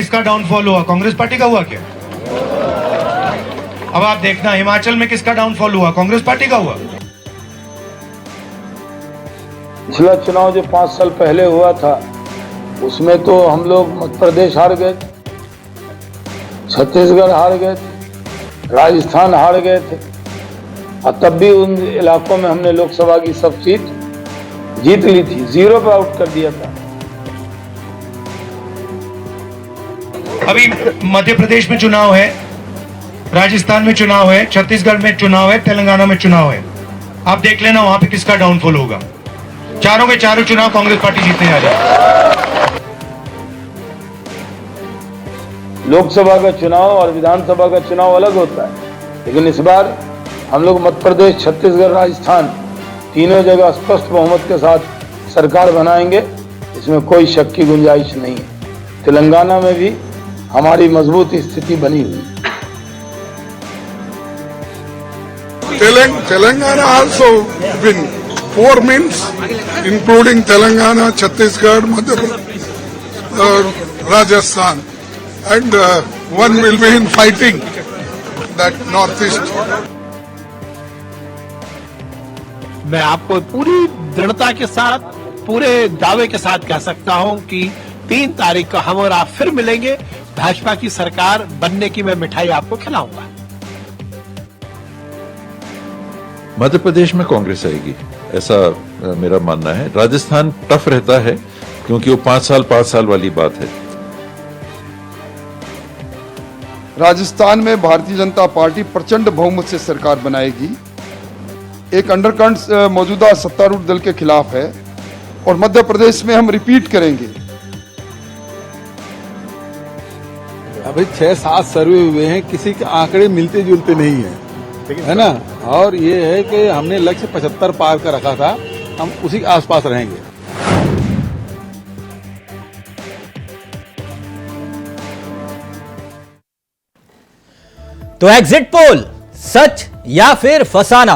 किसका डाउनफॉल हुआ? कांग्रेस पार्टी का हुआ क्या? अब आप देखना, हिमाचल में किसका डाउनफॉल हुआ? कांग्रेस पार्टी का हुआ। पिछला चुनाव जो 5 साल पहले हुआ था उसमें तो हम लोग मध्य प्रदेश हार गए थे, छत्तीसगढ़ हार गए थे, राजस्थान हार गए थे, और तब भी उन इलाकों में हमने लोकसभा की सब सीट जीत ली थी, 0 पे आउट कर दिया था। अभी मध्य प्रदेश में चुनाव है, राजस्थान में चुनाव है, छत्तीसगढ़ में चुनाव है, तेलंगाना में चुनाव है। आप देख लेना वहां पे किसका डाउनफॉल होगा। चारों के चारों चुनाव कांग्रेस पार्टी जीतने जा रही है। लोकसभा का चुनाव और विधानसभा का चुनाव अलग होता है, लेकिन इस बार हम लोग मध्य प्रदेश, छत्तीसगढ़, राजस्थान तीनों जगह स्पष्ट बहुमत के साथ सरकार बनाएंगे, इसमें कोई शक की गुंजाइश नहीं है। तेलंगाना में भी हमारी मजबूत स्थिति बनी हुई। Telangana also win 4 means including Telangana, Chhattisgarh, Madhya Pradesh, Rajasthan, and one will be in fighting that northeast. मैं आपको पूरी दृढ़ता के साथ, पूरे दावे के साथ कह सकता हूं कि 3 तारीख को हम और आप फिर मिलेंगे। भाजपा की सरकार बनने की मैं मिठाई आपको खिलाऊंगा। मध्य प्रदेश में कांग्रेस आएगी, ऐसा मेरा मानना है। राजस्थान टफ रहता है क्योंकि वो 5 साल वाली बात है। राजस्थान में भारतीय जनता पार्टी प्रचंड बहुमत से सरकार बनाएगी। एक अंडरकरंट मौजूदा सत्तारूढ़ दल के खिलाफ है, और मध्य प्रदेश में हम रिपीट करेंगे। अभी 6-7 सर्वे हुए हैं, किसी के आंकड़े मिलते जुलते नहीं है ना। और ये है कि हमने लक्ष्य 75 पार का रखा था, हम उसी के आसपास रहेंगे। तो एग्जिट पोल सच या फिर फसाना?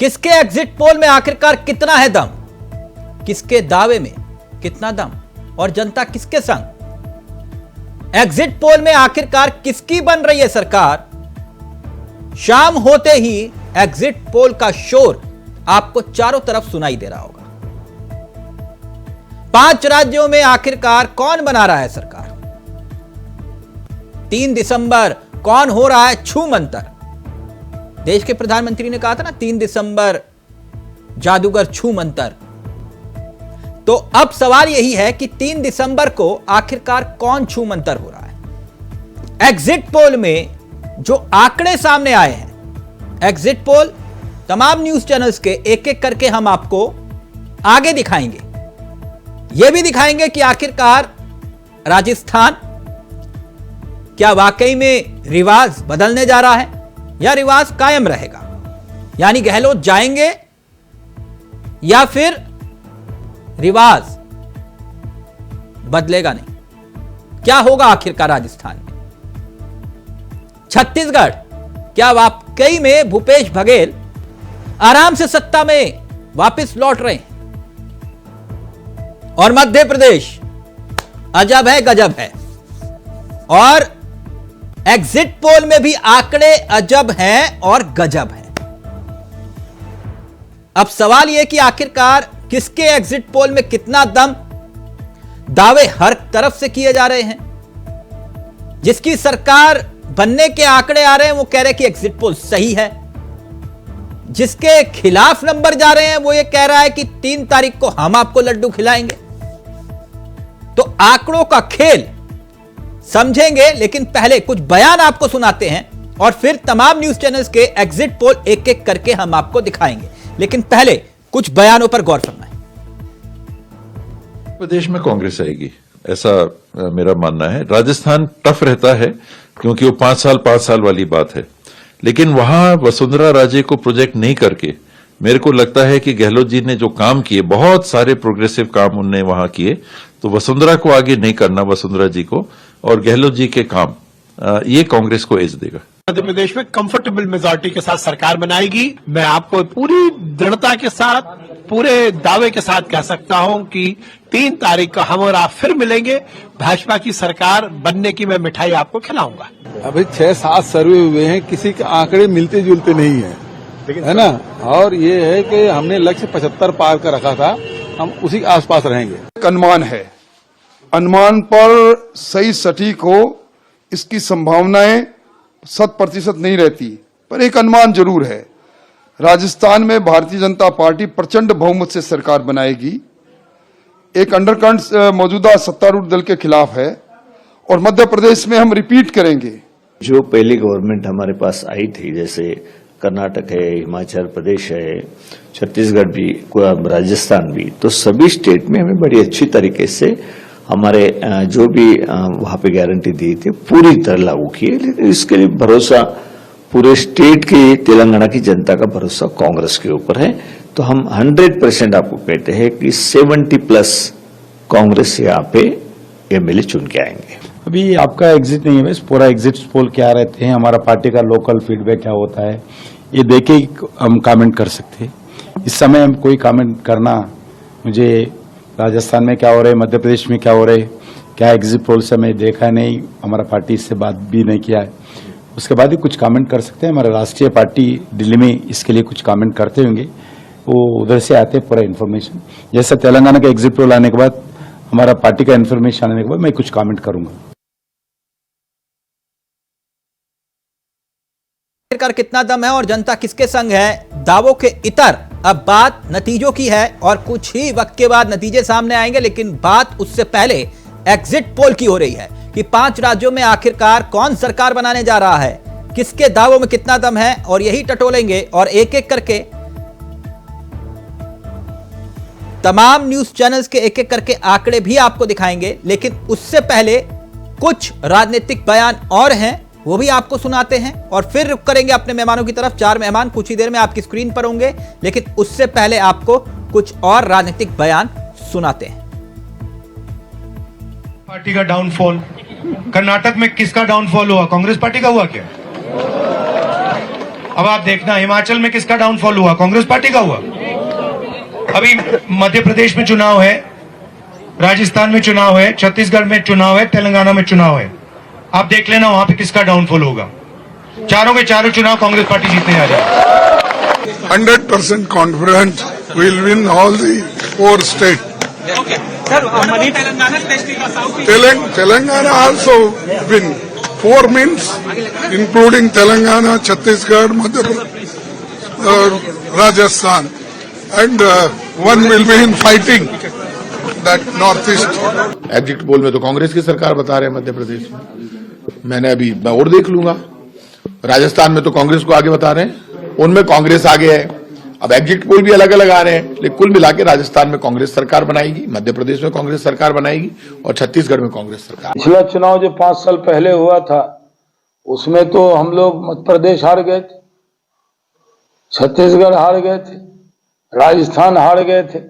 किसके एग्जिट पोल में आखिरकार कितना है दम? किसके दावे में कितना दम? और जनता किसके संग? एग्जिट पोल में आखिरकार किसकी बन रही है सरकार? शाम होते ही एग्जिट पोल का शोर आपको चारों तरफ सुनाई दे रहा होगा। 5 राज्यों में आखिरकार कौन बना रहा है सरकार? 3 दिसंबर कौन हो रहा है छू मंतर? देश के प्रधानमंत्री ने कहा था ना, 3 दिसंबर जादूगर छू मंतर। तो अब सवाल यही है कि 3 दिसंबर को आखिरकार कौन छू मंतर हो रहा है? एग्जिट पोल में जो आंकड़े सामने आए हैं, एग्जिट पोल तमाम न्यूज चैनल्स के एक एक करके हम आपको आगे दिखाएंगे। यह भी दिखाएंगे कि आखिरकार राजस्थान क्या वाकई में रिवाज बदलने जा रहा है या रिवाज कायम रहेगा? यानी गहलोत जाएंगे या फिर रिवाज बदलेगा नहीं? क्या होगा आखिरकार राजस्थान में? छत्तीसगढ़ क्या वाकई में भूपेश बघेल आराम से सत्ता में वापस लौट रहे हैं? और मध्य प्रदेश अजब है गजब है, और एग्जिट पोल में भी आंकड़े अजब हैं और गजब हैं। अब सवाल यह कि आखिरकार किसके एग्जिट पोल में कितना दम? दावे हर तरफ से किए जा रहे हैं। जिसकी सरकार बनने के आंकड़े आ रहे हैं वो कह रहे हैं कि एग्जिट पोल सही है। जिसके खिलाफ नंबर जा रहे हैं वो ये कह रहा है कि 3 तारीख को हम आपको लड्डू खिलाएंगे। तो आंकड़ों का खेल समझेंगे, लेकिन पहले कुछ बयान आपको सुनाते हैं और फिर तमाम न्यूज चैनल्स के एग्जिट पोल एक एक करके हम आपको दिखाएंगे। लेकिन पहले कुछ बयानों पर गौर करना है। प्रदेश में कांग्रेस आएगी, ऐसा मेरा मानना है। राजस्थान टफ रहता है क्योंकि वो 5 साल वाली बात है। लेकिन वहां वसुंधरा राजे को प्रोजेक्ट नहीं करके मेरे को लगता है कि गहलोत जी ने जो काम किए, बहुत सारे प्रोग्रेसिव काम उनने वहां किए, तो वसुंधरा को आगे नहीं करना, वसुंधरा जी को और गहलोत जी के काम, ये कांग्रेस को एज देगा। मध्य प्रदेश में कंफर्टेबल मेजोरिटी के साथ सरकार बनाएगी। मैं आपको पूरी दृढ़ता के साथ, पूरे दावे के साथ कह सकता हूं कि 3 तारीख को हम और आप फिर मिलेंगे। भाजपा की सरकार बनने की मैं मिठाई आपको खिलाऊंगा। अभी 6-7 सर्वे हुए हैं, किसी के आंकड़े मिलते जुलते नहीं है, है ना। और ये है कि हमने लक्ष्य 75 पार का रखा था, हम उसी के आसपास रहेंगे। एक अनुमान है, अनुमान पर सही सटीक हो इसकी संभावनाएं 100% नहीं रहती, पर एक अनुमान जरूर है। राजस्थान में भारतीय जनता पार्टी प्रचंड बहुमत से सरकार बनाएगी। एक अंडरकरंट मौजूदा सत्तारूढ़ दल के खिलाफ है और मध्य प्रदेश में हम रिपीट करेंगे। जो पहली गवर्नमेंट हमारे पास आई थी, जैसे कर्नाटक है, हिमाचल प्रदेश है, छत्तीसगढ़ भी, राजस्थान भी, तो सभी स्टेट में हमें बड़ी अच्छी तरीके से हमारे जो भी वहां पे गारंटी दी थी पूरी तरह लागू की है। लेकिन इसके लिए भरोसा पूरे स्टेट की, तेलंगाना की जनता का भरोसा कांग्रेस के ऊपर है। तो हम 100% आपको कहते हैं कि 70+ कांग्रेस यहाँ पे एमएलए चुन के आएंगे। अभी आपका एग्जिट नहीं है, बस पूरा एग्जिट पोल क्या रहते हैं, हमारा पार्टी का लोकल फीडबैक क्या होता है, ये देखे हम कमेंट कर सकते हैं। इस समय हम कोई कमेंट करना, मुझे राजस्थान में क्या हो रहा है, मध्य प्रदेश में क्या हो रहा है, क्या एग्जिट पोल से मैं देखा नहीं, हमारा पार्टी इससे बात भी नहीं किया है, उसके बाद ही कुछ कमेंट कर सकते हैं। हमारा राष्ट्रीय पार्टी दिल्ली में इसके लिए कुछ कमेंट करते होंगे, वो उधर से आते हैं पूरा इन्फॉर्मेशन। जैसे तेलंगाना का एग्जिट पोल आने के बाद, हमारा पार्टी का इन्फॉर्मेशन आने के बाद मैं कुछ कमेंट करूंगा। सरकार कितना दम है और जनता किसके संग है, दावों के इतर अब बात नतीजों की है और कुछ ही वक्त के बाद नतीजे सामने आएंगे। लेकिन बात उससे पहले एग्जिट पोल की हो रही है कि 5 राज्यों में आखिरकार कौन सरकार बनाने जा रहा है, किसके दावों में कितना दम है, और यही टटोलेंगे और एक एक करके तमाम न्यूज चैनल्स के एक एक करके आंकड़े भी आपको दिखाएंगे। लेकिन उससे पहले कुछ राजनीतिक बयान और हैं, वो भी आपको सुनाते हैं और फिर रुक करेंगे अपने मेहमानों की तरफ। 4 मेहमान कुछ ही देर में आपकी स्क्रीन पर होंगे, लेकिन उससे पहले आपको कुछ और राजनीतिक बयान सुनाते हैं। पार्टी का डाउनफॉल, कर्नाटक में किसका डाउनफॉल हुआ, कांग्रेस पार्टी का हुआ क्या? अब आप देखना, हिमाचल में किसका डाउनफॉल हुआ, कांग्रेस पार्टी का हुआ। अभी मध्य प्रदेश में चुनाव है, राजस्थान में चुनाव है, छत्तीसगढ़ में चुनाव है, तेलंगाना में चुनाव है। आप देख लेना वहां पे किसका डाउनफॉल होगा। चारों के चारों चुनाव कांग्रेस पार्टी जीतने जा रही है। 100% confident we'll win all the 4 states. Telangana also win. 4 means including Telangana, Chhattisgarh, Madhya Pradesh, Rajasthan, and 1 will be in fighting that northeast. Exit poll में तो कांग्रेस की सरकार बता रहे हैं मध्य प्रदेश में। मैं और देख लूंगा। राजस्थान में तो कांग्रेस को आगे बता रहे हैं, उनमें कांग्रेस आगे है। अब एग्जिट पोल भी अलग अलग आ रहे हैं, लेकिन कुल मिला के राजस्थान में कांग्रेस सरकार बनाएगी, मध्य प्रदेश में कांग्रेस सरकार बनाएगी और छत्तीसगढ़ में कांग्रेस सरकार। पिछला चुनाव जो 5 साल पहले हुआ था, उसमें तो हम लोग मध्य प्रदेश हार गए थे, छत्तीसगढ़ हार गए थे, राजस्थान हार गए थे,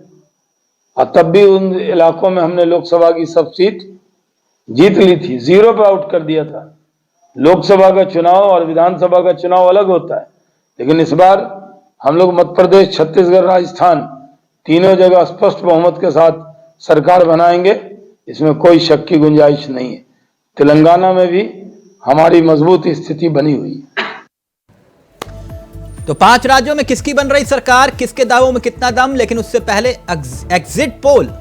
और तब भी उन इलाकों में हमने लोकसभा की सब सीट जीत ली थी, 0 पे आउट कर दिया था। लोकसभा का चुनाव और विधानसभा का चुनाव अलग होता है, लेकिन इस बार हम लोग मध्य प्रदेश, छत्तीसगढ़, राजस्थान तीनों जगह स्पष्ट बहुमत के साथ सरकार बनाएंगे, इसमें कोई शक की गुंजाइश नहीं है। तेलंगाना में भी हमारी मजबूत स्थिति बनी हुई है। तो 5 राज्यों में किसकी बन रही सरकार, किसके दावों में कितना दम, लेकिन उससे पहले एग्जिट पोल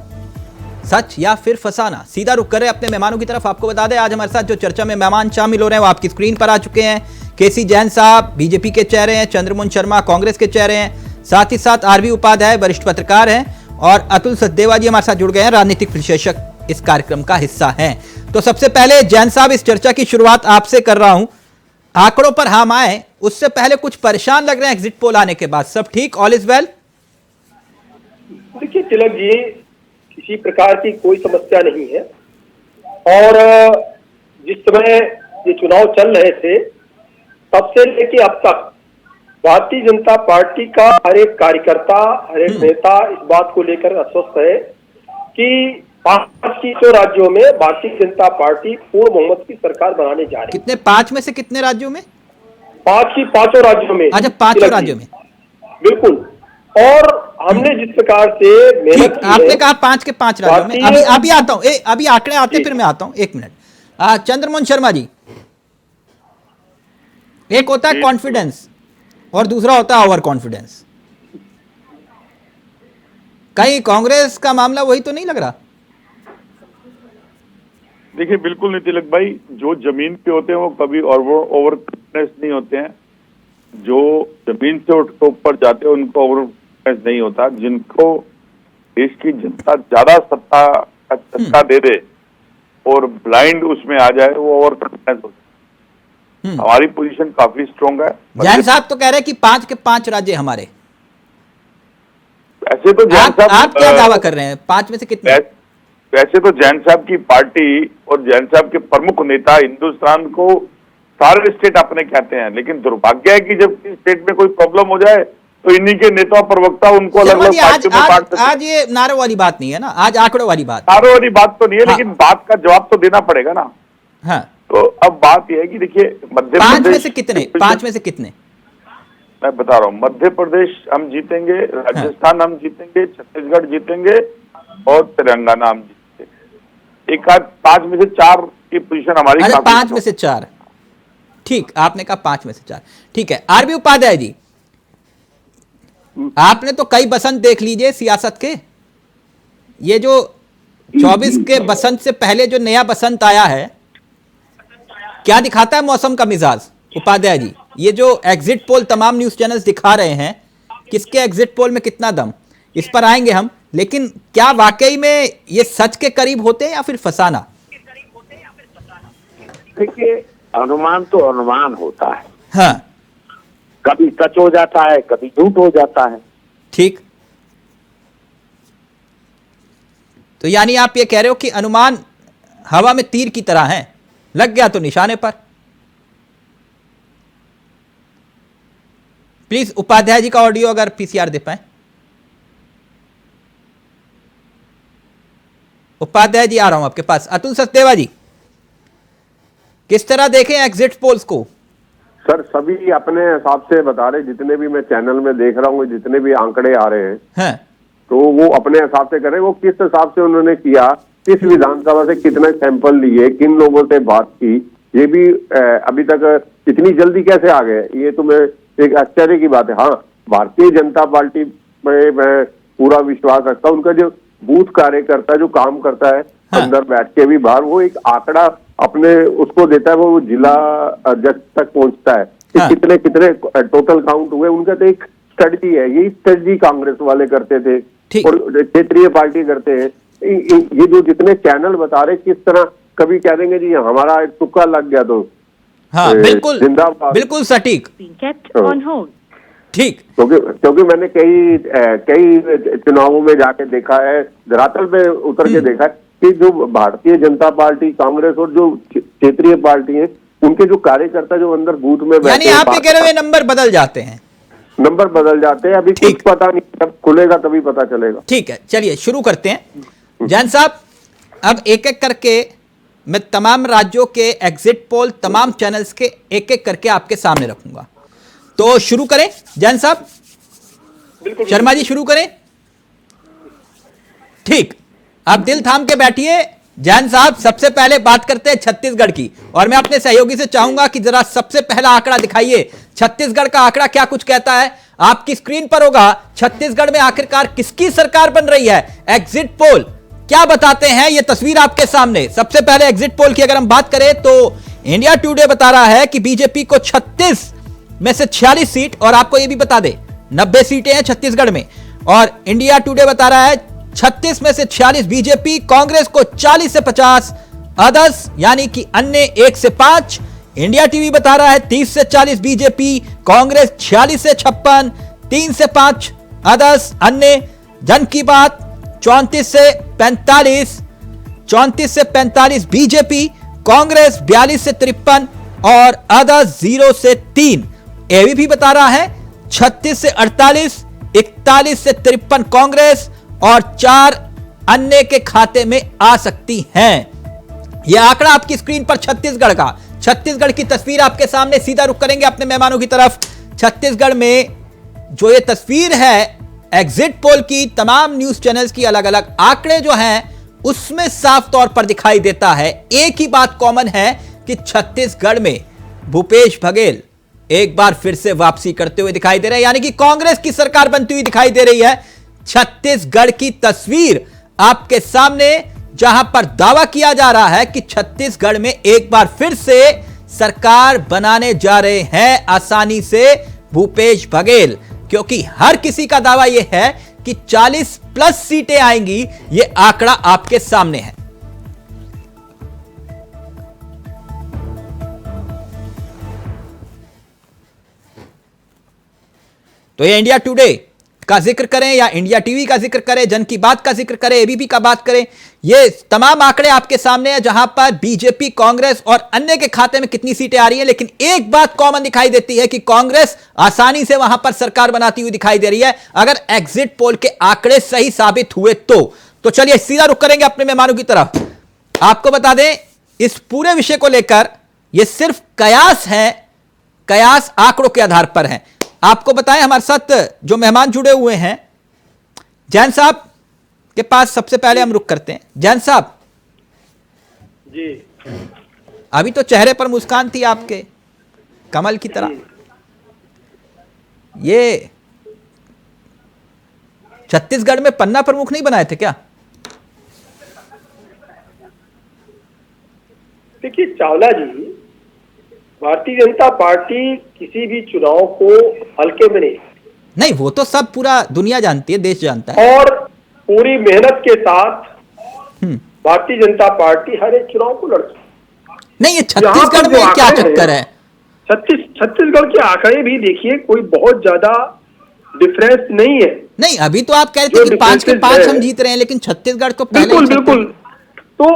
सच या फिर फसाना। सीधा रुक कर अपने मेहमानों की तरफ। आपको बता दें आज हमारे साथ जो चर्चा में मेहमान शामिल हो रहे हैं वो आपकी स्क्रीन पर आ चुके हैं। केसी जैन साहब बीजेपी के चेहरे हैं, चंद्रमोहन शर्मा कांग्रेस के चेहरे हैं, साथ ही साथ आरबी उपाध्याय वरिष्ठ पत्रकार हैं और अतुल सचदेवा जी हमारे साथ जुड़ गए हैं, राजनीतिक विश्लेषक इस कार्यक्रम का हिस्सा हैं। तो सबसे पहले जैन साहब, इस चर्चा की शुरुआत आपसे कर रहा हूं। आंकड़ों पर हम आए उससे पहले कुछ परेशान लग रहे हैं एग्जिट पोल आने के बाद, सब ठीक, ऑल इज वेल? देखिए तिलक जी, किसी प्रकार की कोई समस्या नहीं है और जिस समय ये चुनाव चल रहे थे तब से लेके अब तक भारतीय जनता पार्टी का हर एक कार्यकर्ता, हर एक नेता इस बात को लेकर आश्वस्त है कि 5 राज्यों में भारतीय जनता पार्टी पूर्ण बहुमत की सरकार बनाने जा रही है। कितने, 5 में से कितने राज्यों में? पांचों राज्यों में। अच्छा, 5 राज्यों में, बिल्कुल। और हमने जिस प्रकार से मेहनत की आपने है, कहा 5 के 5 राज्यों में, अभी आता हूं, अभी आंकड़े आते फिर मैं आता हूं, 1 मिनट। चंद्रमोहन शर्मा जी, एक होता है कॉन्फिडेंस और दूसरा होता है ओवर कॉन्फिडेंस। कहीं कांग्रेस का मामला वही तो नहीं लग रहा? देखिए, बिल्कुल नहीं तिलक भाई, जो जमीन पे होते हैं वो कभी ओवर कॉन्फिडेंस नहीं होते हैं। जो जमीन से उठ के ऊपर जाते हैं उनको ओवर कॉन्फिडेंस नहीं होता। जिनको देश की जनता ज्यादा सत्ता का चस्का दे दे और ब्लाइंड उसमें आ जाए, वो ओवर कॉन्फिडेंस होता है। हमारी पोजीशन काफी स्ट्रांग है। जैन साहब तो कह रहे हैं कि 5 के 5 राज्य हमारे। ऐसे तो जैन साहब, आप क्या दावा कर रहे हैं, 5 में से कितने? वैसे तो जैन साहब की पार्टी और जैन साहब के प्रमुख नेता हिंदुस्तान को सारे स्टेट अपने कहते हैं, लेकिन दुर्भाग्य है कि जब स्टेट में कोई प्रॉब्लम हो जाए तो इन्हीं के नेता प्रवक्ता उनको अलग अलग पार्टियों में बांट देते हैं। आज ये नारों वाली बात नहीं है ना, आज आंकड़ों वाली बात। नारों वाली बात तो नहीं है, लेकिन बात का जवाब तो देना पड़ेगा ना। हाँ, तो अब बात यह है कि देखिए, मध्य 5 में से कितने, 5 में से कितने? मैं बता रहा हूँ, मध्य प्रदेश हम जीतेंगे, राजस्थान हम जीतेंगे, छत्तीसगढ़ जीतेंगे और तेलंगाना हम जीतेंगे। एक आध 5 में से 4 की पोजीशन हमारी। 5 में से 4, ठीक, आपने कहा 5 में से 4, ठीक है। आरबी उपाध्याय जी, आपने तो कई बसंत देख लीजिए सियासत के। ये जो 24 के बसंत से पहले जो नया बसंत आया है, क्या दिखाता है मौसम का मिजाज? उपाध्याय जी, ये जो एग्जिट पोल तमाम न्यूज चैनल्स दिखा रहे हैं, किसके एग्जिट पोल में कितना दम, इस पर आएंगे हम, लेकिन क्या वाकई में ये सच के करीब होते हैं या फिर फसाना? देखिए, अनुमान तो अनुमान होता है। हाँ, कभी सच हो जाता है, कभी झूठ हो जाता है। ठीक, तो यानी आप ये कह रहे हो कि अनुमान हवा में तीर की तरह हैं, लग गया तो निशाने पर। प्लीज उपाध्याय जी का ऑडियो अगर पीसीआर दे पाए। उपाध्याय जी, आ रहा हूं आपके पास। अतुल सचदेवा जी, किस तरह देखें एग्जिट पोल्स को? सर, सभी अपने हिसाब से बता रहे, जितने भी मैं चैनल में देख रहा हूँ, जितने भी आंकड़े आ रहे हैं, तो वो अपने हिसाब से करें। वो किस हिसाब से उन्होंने किया, किस विधानसभा से कितने सैंपल लिए, किन लोगों से बात की, ये भी अभी तक इतनी जल्दी कैसे आ गए, ये तो मैं एक आश्चर्य की बात है। हाँ, भारतीय जनता पार्टी में मैं पूरा विश्वास रखता हूँ। उनका जो बूथ कार्यकर्ता जो काम करता है, अंदर बैठ के भी बाहर, वो एक आंकड़ा अपने उसको देता है, वो जिला अध्यक्ष तक पहुंचता है कि कितने कितने टोटल काउंट हुए। उनका तो एक स्ट्रेटजी है, यही स्ट्रेटजी कांग्रेस वाले करते थे और क्षेत्रीय पार्टी करते हैं। ये जो जितने चैनल बता रहे, किस तरह कभी कह देंगे जी हमारा तुक्का लग गया तो हाँ, बिल्कुल बिल्कुल सटीक, ठीक। क्योंकि मैंने कई चुनावों में जाके देखा है, धरातल पे उतर के देखा है कि जो भारतीय जनता पार्टी, कांग्रेस और जो क्षेत्रीय पार्टी है, उनके जो कार्यकर्ता जो अंदर बूथ में यानी आप ये कह रहे हो नंबर बदल जाते हैं? नंबर बदल जाते हैं, अभी कुछ पता नहीं, जब खुलेगा तभी पता चलेगा। ठीक है, चलिए शुरू करते हैं। जैन साहब, अब एक एक करके मैं तमाम राज्यों के एग्जिट पोल, तमाम चैनल्स के एक एक करके आपके सामने रखूंगा। तो शुरू करें जैन साहब? शर्मा जी शुरू करें? ठीक, आप दिल थाम के बैठिए। जैन साहब, सबसे पहले बात करते हैं छत्तीसगढ़ की, और मैं अपने सहयोगी से चाहूंगा कि जरा सबसे पहला आंकड़ा दिखाइए। छत्तीसगढ़ का आंकड़ा क्या कुछ कहता है? आपकी स्क्रीन पर होगा। छत्तीसगढ़ में आखिरकार किसकी सरकार बन रही है? एग्जिट पोल क्या बताते हैं? ये तस्वीर आपके सामने। सबसे पहले एग्जिट पोल की अगर हम बात करें तो इंडिया टुडे बता रहा है कि बीजेपी को 36 में से 46 सीट, और आपको यह भी बता दे 90 सीटें हैं छत्तीसगढ़ में, और इंडिया टुडे बता रहा है 36 में से 46 बीजेपी, कांग्रेस को 40 से 50, अदर्स यानी कि अन्य 1 से 5। इंडिया टीवी बता रहा है 30 से 40 बीजेपी, कांग्रेस 46 से 56, 3 से 5 अदर्स अन्य। जन की बात 34 से 45 बीजेपी, कांग्रेस 42 से 53 और अदर्स 0 से 3। एबीपी बता रहा है 36 से 48, 41 से 53 कांग्रेस और 4 अन्य के खाते में आ सकती हैं। यह आंकड़ा आपकी स्क्रीन पर छत्तीसगढ़ का छत्तीसगढ़ की तस्वीर आपके सामने, सीधा रुख करेंगे अपने मेहमानों की तरफ। छत्तीसगढ़ में जो ये तस्वीर है एग्जिट पोल की, तमाम न्यूज चैनल्स की अलग अलग आंकड़े जो हैं उसमें साफ तौर पर दिखाई देता है, एक ही बात कॉमन है कि छत्तीसगढ़ में भूपेश बघेल एक बार फिर से वापसी करते हुए दिखाई दे रहे हैं, यानी कि कांग्रेस की सरकार बनती हुई दिखाई दे रही है। छत्तीसगढ़ की तस्वीर आपके सामने, जहां पर दावा किया जा रहा है कि छत्तीसगढ़ में एक बार फिर से सरकार बनाने जा रहे हैं आसानी से भूपेश बघेल, क्योंकि हर किसी का दावा यह है कि 40+ सीटें आएंगी। यह आंकड़ा आपके सामने है। तो ये इंडिया टुडे का जिक्र करें या इंडिया टीवी का जिक्र करें, जन की बात का जिक्र करें, एबीपी का बात करें, ये तमाम आंकड़े आपके सामने हैं, जहां पर बीजेपी, कांग्रेस और अन्य के खाते में कितनी सीटें आ रही हैं। लेकिन एक बात कॉमन दिखाई देती है कि कांग्रेस आसानी से वहां पर सरकार बनाती हुई दिखाई दे रही है, अगर एग्जिट पोल के आंकड़े सही साबित हुए तो चलिए सीधा रुख करेंगे अपने मेहमानों की तरफ। आपको बता दें, इस पूरे विषय को लेकर यह सिर्फ कयास है, कयास आंकड़ों के आधार पर है। आपको बताएं, हमारे साथ जो मेहमान जुड़े हुए हैं, जैन साहब के पास सबसे पहले हम रुख करते हैं। जैन साहब जी, अभी तो चेहरे पर मुस्कान थी आपके, कमल की तरह। ये छत्तीसगढ़ में पन्ना प्रमुख नहीं बनाए थे क्या? देखिए चावला जी, भारतीय जनता पार्टी किसी भी चुनाव को हल्के में नहीं, वो तो सब पूरा दुनिया जानती है, देश जानता है, और पूरी मेहनत के साथ भारतीय जनता पार्टी हर एक चुनाव को लड़ती है। नहीं, ये छत्तीसगढ़ में क्या चक्कर है? छत्तीसगढ़ के आंकड़े भी देखिए, कोई बहुत ज्यादा डिफरेंस नहीं है। नहीं, अभी तो आप कह रहे थे कि 5 के 5 हम जीत रहे हैं, लेकिन छत्तीसगढ़ तो पहले बिल्कुल। तो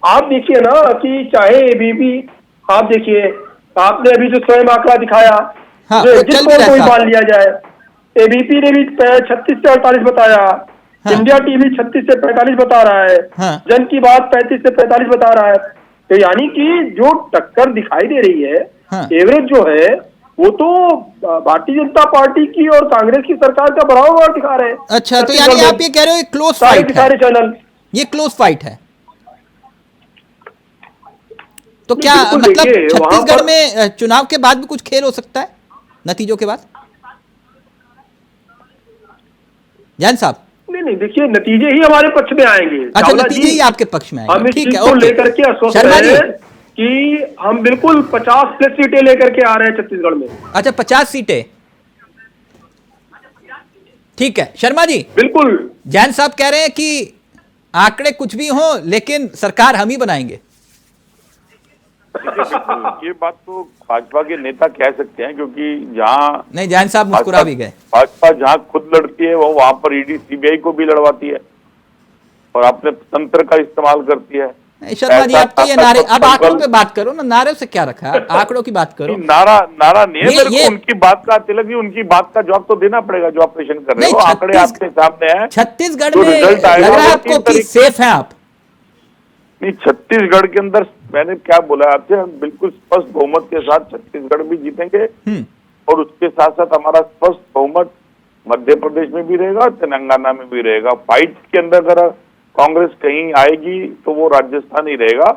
आप देखिए ना कि चाहे एबीपी, आप देखिए, आपने अभी जो स्वयं आंकड़ा दिखाया, हाँ, जिसको कोई मान लिया जाए, एबीपी ने भी 36 से 48 बताया, हाँ, इंडिया टीवी 36 से 45 बता रहा है, हाँ, जन की बात 35 से 45 बता रहा है। तो यानी कि जो टक्कर दिखाई दे रही है, हाँ, एवरेज जो है वो तो भारतीय जनता पार्टी की और कांग्रेस की सरकार का बराबर दिखा रहे हैं। अच्छा, तो यानी आप ये कह रहे हो क्लोज फाइट है, सारे चैनल ये क्लोज फाइट है। तो क्या मतलब छत्तीसगढ़ में चुनाव के बाद भी कुछ खेल हो सकता है, नतीजों के बाद? जैन साहब नहीं, देखिए नतीजे ही हमारे पक्ष में आएंगे। अच्छा, नतीजे ही आपके पक्ष में आएंगे, हम इस चीज को लेकर के आश्वस्त हैं कि हम बिल्कुल 50+ सीटें लेकर के आ रहे हैं छत्तीसगढ़ में। अच्छा, 50 सीटें, ठीक है। शर्मा जी, बिल्कुल। जैन साहब कह रहे हैं कि आंकड़े कुछ भी हो, लेकिन सरकार हम ही बनाएंगे। ये बात तो भाजपा के नेता कह सकते हैं, क्योंकि जहाँ नहीं, जैन साहब मुस्कुरा भी गए। भाजपा जहाँ खुद लड़ती है, वो वहां पर ईडी सीबीआई को भी लड़वाती है और अपने तंत्र का इस्तेमाल करती है। शर्मा जी, अब तो ये नारे, अब आंकड़ों पे बात करो ना, नारे से क्या रखा है, आंकड़ों की बात करो। नारा नहीं है मेरे को, उनकी बात का, तिलक जी उनकी बात का जवाब तो देना पड़ेगा जो ऑपरेशन कर रहे हो। आंकड़े आपके सामने हैं। छत्तीसगढ़ में लग रहा है आपको कि सेफ है आप? नहीं, छत्तीसगढ़ के अंदर मैंने क्या बोला आपसे, हम बिल्कुल स्पष्ट बहुमत के साथ छत्तीसगढ़ भी जीतेंगे और उसके साथ साथ हमारा स्पष्ट बहुमत मध्य प्रदेश में भी रहेगा, तेलंगाना में भी रहेगा। फाइट के अंदर अगर कांग्रेस कहीं आएगी तो वो राजस्थान ही रहेगा।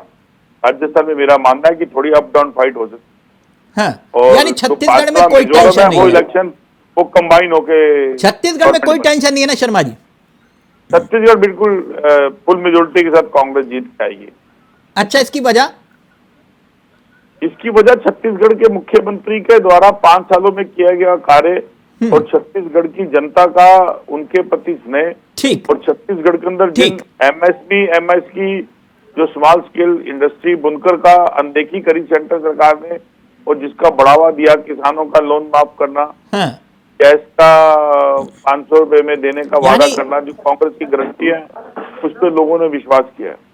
राजस्थान में मेरा मानना है कि थोड़ी अप डाउन फाइट हो सकती है। और यानी छत्तीसगढ़ में कोई टेंशन नहीं है, वो इलेक्शन वो कंबाइन होके छत्तीसगढ़ में कोई टेंशन नहीं है ना शर्मा जी? छत्तीसगढ़ बिल्कुल फुल मेजोरिटी के साथ कांग्रेस जीत के आएगी। अच्छा, इसकी वजह? इसकी वजह छत्तीसगढ़ के मुख्यमंत्री के द्वारा 5 सालों में किया गया कार्य और छत्तीसगढ़ की जनता का उनके प्रति स्नेह, ठीक, और छत्तीसगढ़ के अंदर जिन एमएसपी एमएस की जो स्मॉल स्केल इंडस्ट्री बुनकर का अनदेखी करी सेंट्रल सरकार ने, और जिसका बढ़ावा दिया, किसानों का लोन माफ करना, गैस का 500 रुपए में देने का वादा करना, जो कांग्रेस की गारंटी है, उस पर लोगों ने विश्वास किया है।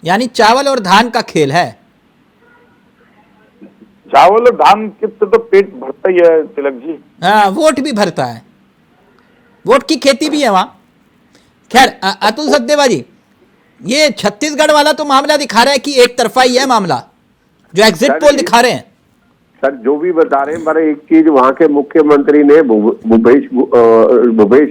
यानी चावल और धान का खेल है। चावल और धान के तो पेट भरता ही है तिलक जी। हाँ, वोट भी भरता है, वोट की खेती भी है वहां। खैर, अतुल सचदेवा जी, ये छत्तीसगढ़ वाला तो मामला दिखा रहा है कि एक तरफा ही है मामला, जो एग्जिट पोल दिखा रहे हैं? सर जो भी बता रहे हैं, पर एक चीज वहां के मुख्यमंत्री ने भूपेश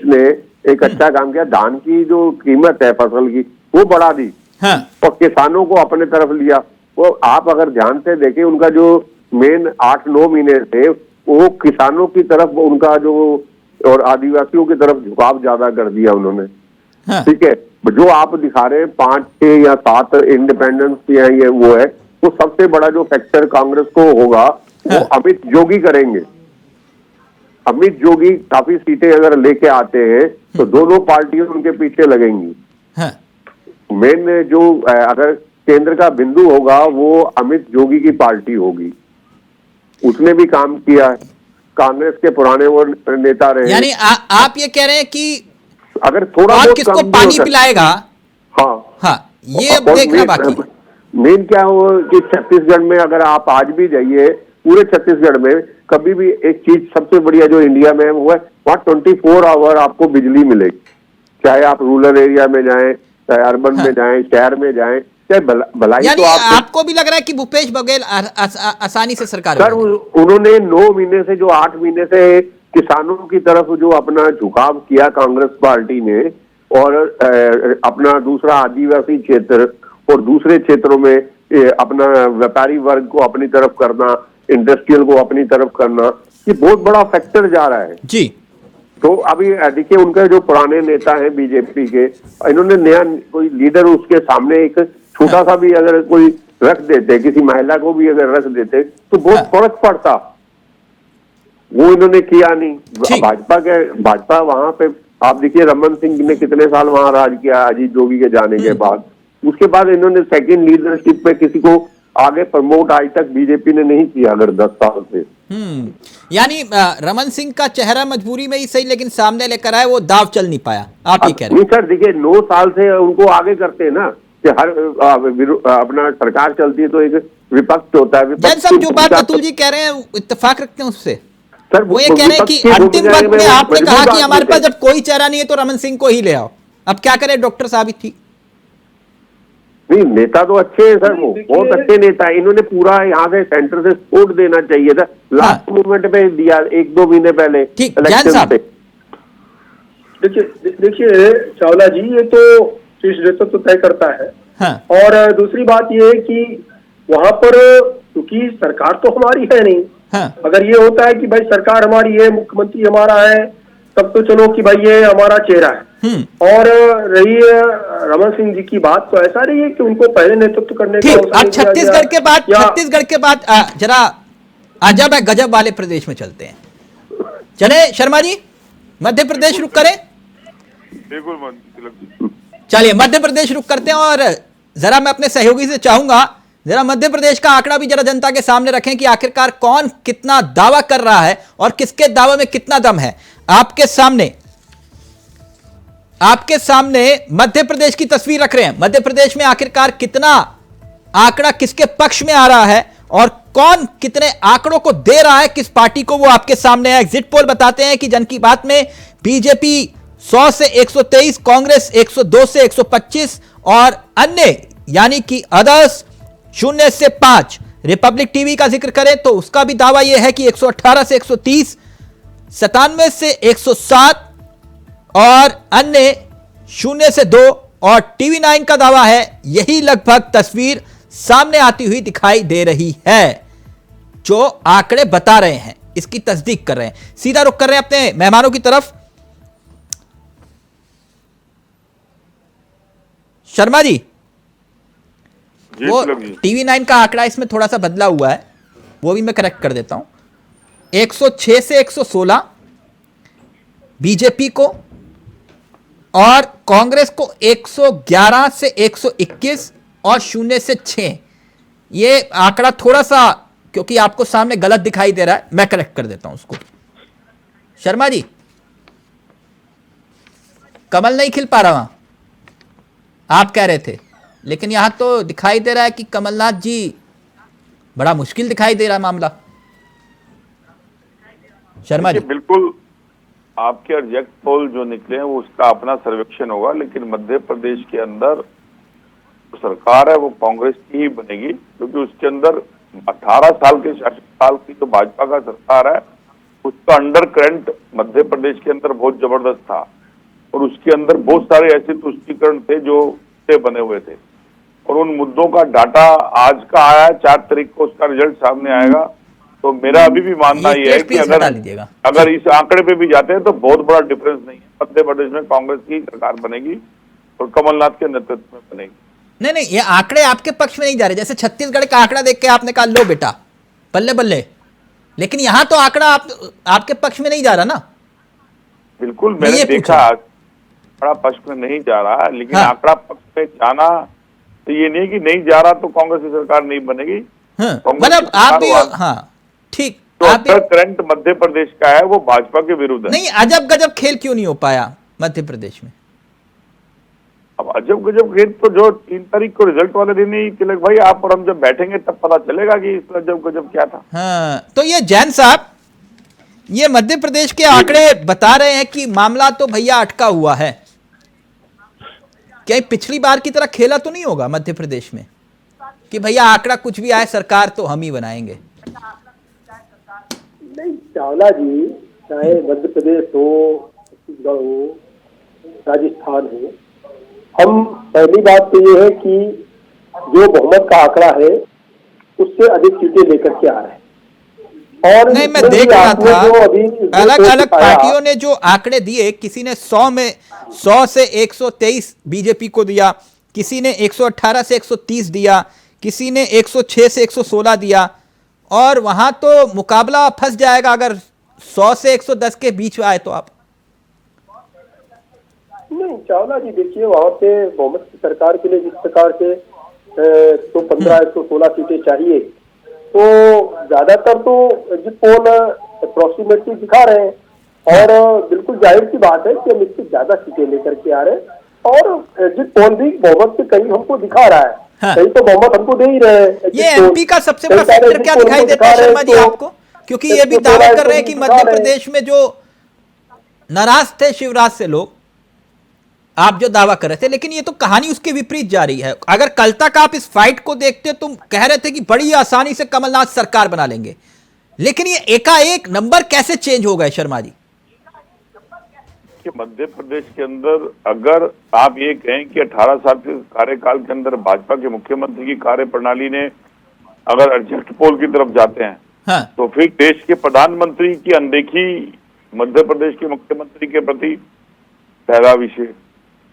ने एक अच्छा काम किया। धान की जो कीमत है फसल की वो बढ़ा दी। हाँ। और किसानों को अपने तरफ लिया। वो आप अगर ध्यान से देखें, उनका जो मेन 8-9 महीने थे वो किसानों की तरफ उनका जो और आदिवासियों की तरफ झुकाव ज्यादा कर दिया उन्होंने। हाँ। ठीक है, जो आप दिखा रहे हैं 5-6 या 7 इंडिपेंडेंस या ये वो है, वो सबसे बड़ा जो फैक्टर कांग्रेस को होगा वो अमित जोगी करेंगे। अमित जोगी काफी सीटें अगर लेके आते हैं तो दोनों पार्टियां उनके पीछे लगेंगी। मेन जो अगर केंद्र का बिंदु होगा वो अमित जोगी की पार्टी होगी। उसने भी काम किया है, कांग्रेस के पुराने वो नेता रहे। यानी आप ये कह रहे हैं कि अगर थोड़ा बहुत किसको पानी पिलाएगा? हाँ, ये अब देखना बाकी। मेन क्या हो कि छत्तीसगढ़ में अगर आप आज भी जाइए, पूरे छत्तीसगढ़ में कभी भी एक चीज सबसे बढ़िया जो इंडिया में है वो है वहाँ 24 आवर आपको बिजली मिलेगी। चाहे आप रूरल एरिया में जाएं, चाहे अर्बन में जाएं, शहर में जाएं, चाहे भलाई। यानी तो आपको भी लग रहा है कि भूपेश बघेल आसानी से सरकार सर उन्होंने 9 महीने से जो 8 महीने से किसानों की तरफ जो अपना झुकाव किया कांग्रेस पार्टी ने, और अपना दूसरा आदिवासी क्षेत्र और दूसरे क्षेत्रों में अपना व्यापारी वर्ग को अपनी तरफ करना, इंडस्ट्रियल को अपनी तरफ करना, ये बहुत बड़ा फैक्टर जा रहा है जी। तो अभी देखिए उनके जो पुराने नेता हैं बीजेपी के, इन्होंने नया कोई लीडर उसके सामने एक छोटा सा भी अगर कोई रख देते, किसी महिला को भी अगर रख देते तो बहुत फर्क पड़ता। वो इन्होंने किया नहीं। भाजपा वहां पे आप देखिए रमन सिंह ने कितने साल वहां राज किया अजीत जोगी के जाने के बाद। उसके बाद इन्होंने सेकंड लीडरशिप पे किसी को आगे प्रमोट आज तक बीजेपी ने नहीं किया अगर 10 साल से। यानी रमन सिंह का चेहरा मजबूरी में ही सही, लेकिन सामने लेकर आए वो दाव चल नहीं पाया, आप ये कह रहे हैं? सर देखिए 9 साल से उनको आगे करते हैं ना कि हर अपना सरकार चलती है तो एक विपक्ष होता है। जैन साहब जो बात अतुल जी कह रहे हैं इत्तेफाक रखते हैं उससे? सर वो ये कह रहे हैं कि अंतिम वक्त में आपने कहा कि हमारे पास जब कोई चेहरा नहीं है तो रमन सिंह को ही ले आओ। अब क्या करें, डॉक्टर साबित थी। नहीं, नेता तो अच्छे हैं सर, वो बहुत अच्छे नेता है। इन्होंने पूरा यहाँ से सेंटर से सपोर्ट देना चाहिए था, लास्ट मोमेंट पे दिया 1-2 महीने पहले इलेक्शन पे। देखिए चावला जी, ये तो शीर्ष नेतृत्व तय करता है। और दूसरी बात ये है कि वहां पर क्योंकि सरकार तो हमारी है नहीं। अगर ये होता है कि भाई सरकार हमारी है, मुख्यमंत्री हमारा है, तब तो चलो कि भाई ये हमारा चेहरा है। और रही रमन सिंह जी की बात, तो ऐसा नहीं है कि उनको पहले नेतृत्व करने का अवसर। अब छत्तीसगढ़ के बाद जरा अजब है गजब वाले प्रदेश में चलते हैं। चले शर्मा जी, मध्य प्रदेश रुक करें? बिल्कुल, चलिए मध्य प्रदेश रुक करते हैं और जरा मैं अपने सहयोगी से चाहूंगा जरा मध्य प्रदेश का आंकड़ा भी जरा जनता के सामने रखें कि आखिरकार कौन कितना दावा कर रहा है और किसके दावे में कितना दम है। आपके सामने मध्य प्रदेश की तस्वीर रख रहे हैं। मध्य प्रदेश में आखिरकार कितना आंकड़ा किसके पक्ष में आ रहा है और कौन कितने आंकड़ों को दे रहा है किस पार्टी को, वो आपके सामने है। एग्जिट पोल बताते हैं कि जन की बात में बीजेपी 100 से 123, कांग्रेस 102 से 125 और अन्य यानी कि अदर्स 0 से 5। रिपब्लिक टीवी का जिक्र करें तो उसका भी दावा यह है कि 118 से 130, 97 से 107 और अन्य 0 से 2। और टीवी 9 का दावा है यही लगभग तस्वीर सामने आती हुई दिखाई दे रही है। जो आंकड़े बता रहे हैं इसकी तस्दीक कर रहे हैं। सीधा रुख कर रहे हैं अपने मेहमानों की तरफ। शर्मा जी, वो टीवी 9 का आंकड़ा इसमें थोड़ा सा बदला हुआ है, वो भी मैं करेक्ट कर देता हूं। 106 से 116 बीजेपी को और कांग्रेस को 111 से 121 और 0 से 6। ये आंकड़ा थोड़ा सा क्योंकि आपको सामने गलत दिखाई दे रहा है, मैं करेक्ट कर देता हूं उसको। शर्मा जी, कमल नहीं खिल पा रहा वहां, आप कह रहे थे, लेकिन यहां तो दिखाई दे रहा है कि कमलनाथ जी, बड़ा मुश्किल दिखाई दे रहा है मामला। शर्मा जी, बिल्कुल आपके एग्जिट पोल जो निकले हैं वो उसका अपना सर्वेक्षण होगा, लेकिन मध्य प्रदेश के अंदर जो सरकार है वो कांग्रेस की ही बनेगी, क्योंकि उसके अंदर 18 साल के शासनकाल की जो भाजपा का सरकार है उसका अंडर करंट मध्य प्रदेश के अंदर बहुत जबरदस्त था और उसके अंदर बहुत सारे ऐसे तुष्टीकरण थे जो बने हुए थे और उन मुद्दों का डाटा आज का आया 4 तारीख को उसका रिजल्ट सामने आएगा। तो मेरा अभी भी मानना ये है कि अगर इस आंकड़े पे भी जाते हैं तो बहुत बड़ा डिफरेंस नहीं है। मध्य प्रदेश में कांग्रेस की सरकार बनेगी और कमलनाथ के नेतृत्व में बनेगी। नहीं, ये आंकड़े आपके पक्ष में नहीं जा रहे। जैसे छत्तीसगढ़ का आंकड़ा देख के आपने कहा लो बेटा बल्ले बल्ले, लेकिन यहां तो आंकड़ा आपके पक्ष में नहीं जा रहा ना। बिल्कुल, मैंने देखा आंकड़ा पक्ष में नहीं जा रहा, लेकिन आंकड़ा पक्ष में जाना तो ये नहीं कि नहीं जा रहा तो कांग्रेस की सरकार नहीं बनेगी। मतलब आप भी ठीक तो करंट मध्य प्रदेश का है वो भाजपा के विरुद्ध है। नहीं, अजब गजब खेल क्यों नहीं हो पाया मध्य प्रदेश में? अब अजब गजब खेल तो जो 3 तारीख को रिजल्ट वाले दिन ही तिलक भाई आप और हम जब बैठेंगे तब पता चलेगा कि इसमें अजब गजब क्या था। हाँ, तो ये जैन साहब, ये मध्य प्रदेश के आंकड़े बता रहे हैं कि मामला तो भैया अटका हुआ है। क्या पिछली बार की तरह खेला तो नहीं होगा मध्य प्रदेश में कि भैया आंकड़ा कुछ भी आए सरकार तो हम ही बनाएंगे? नहीं चावला जी, चाहे मध्य प्रदेश हो, छत्तीसगढ़ हो, राजस्थान हो, हम पहली बात तो ये है कि जो बहुमत का आंकड़ा है उससे अधिक सीटें लेकर के आ रहे हैं। और नहीं, मैं देख रहा था अलग अलग पार्टियों ने जो आंकड़े दिए, किसी ने 100 से 123 बीजेपी को दिया, किसी ने 118 से 130 दिया, किसी ने 106 से 116 दिया, और वहां तो मुकाबला फंस जाएगा अगर 100 से 110 के बीच आए तो। आप नहीं चावला जी देखिए, वहां पे बहुमत की सरकार के लिए जिस प्रकार के 115 116 सीटें चाहिए, तो ज्यादातर तो एग्जिट पोल अप्रोक्सीमेटली दिखा रहे हैं और बिल्कुल जाहिर सी बात है कि हम इससे ज्यादा सीटें लेकर के आ रहे हैं और एग्जिट पोल भी बहुमत से कहीं हमको दिखा रहा है। कहीं तो बहुमत हमको दे ही रहे हैं। ये एमपी का सबसे बड़ा फैक्टर क्या दिखाई देता है शर्मा जी आपको? क्योंकि ये भी दावा कर रहे हैं कि मध्य प्रदेश में जो नाराज थे शिवराज से लोग, आप जो दावा कर रहे थे, लेकिन ये तो कहानी उसके विपरीत जा रही है। अगर कल तक आप इस फाइट को देखते तुम कह रहे थे कि बड़ी आसानी से कमलनाथ सरकार बना लेंगे, लेकिन ये एकाएक नंबर कैसे चेंज हो गए शर्मा जी? कि मध्य प्रदेश के अंदर अगर आप ये कहें कि 18 साल के कार्यकाल के अंदर भाजपा के मुख्यमंत्री की कार्य प्रणाली ने अगर एग्जिट पोल की तरफ जाते हैं तो फिर देश के प्रधानमंत्री की अनदेखी मध्य प्रदेश के मुख्यमंत्री के प्रति पहला विषय,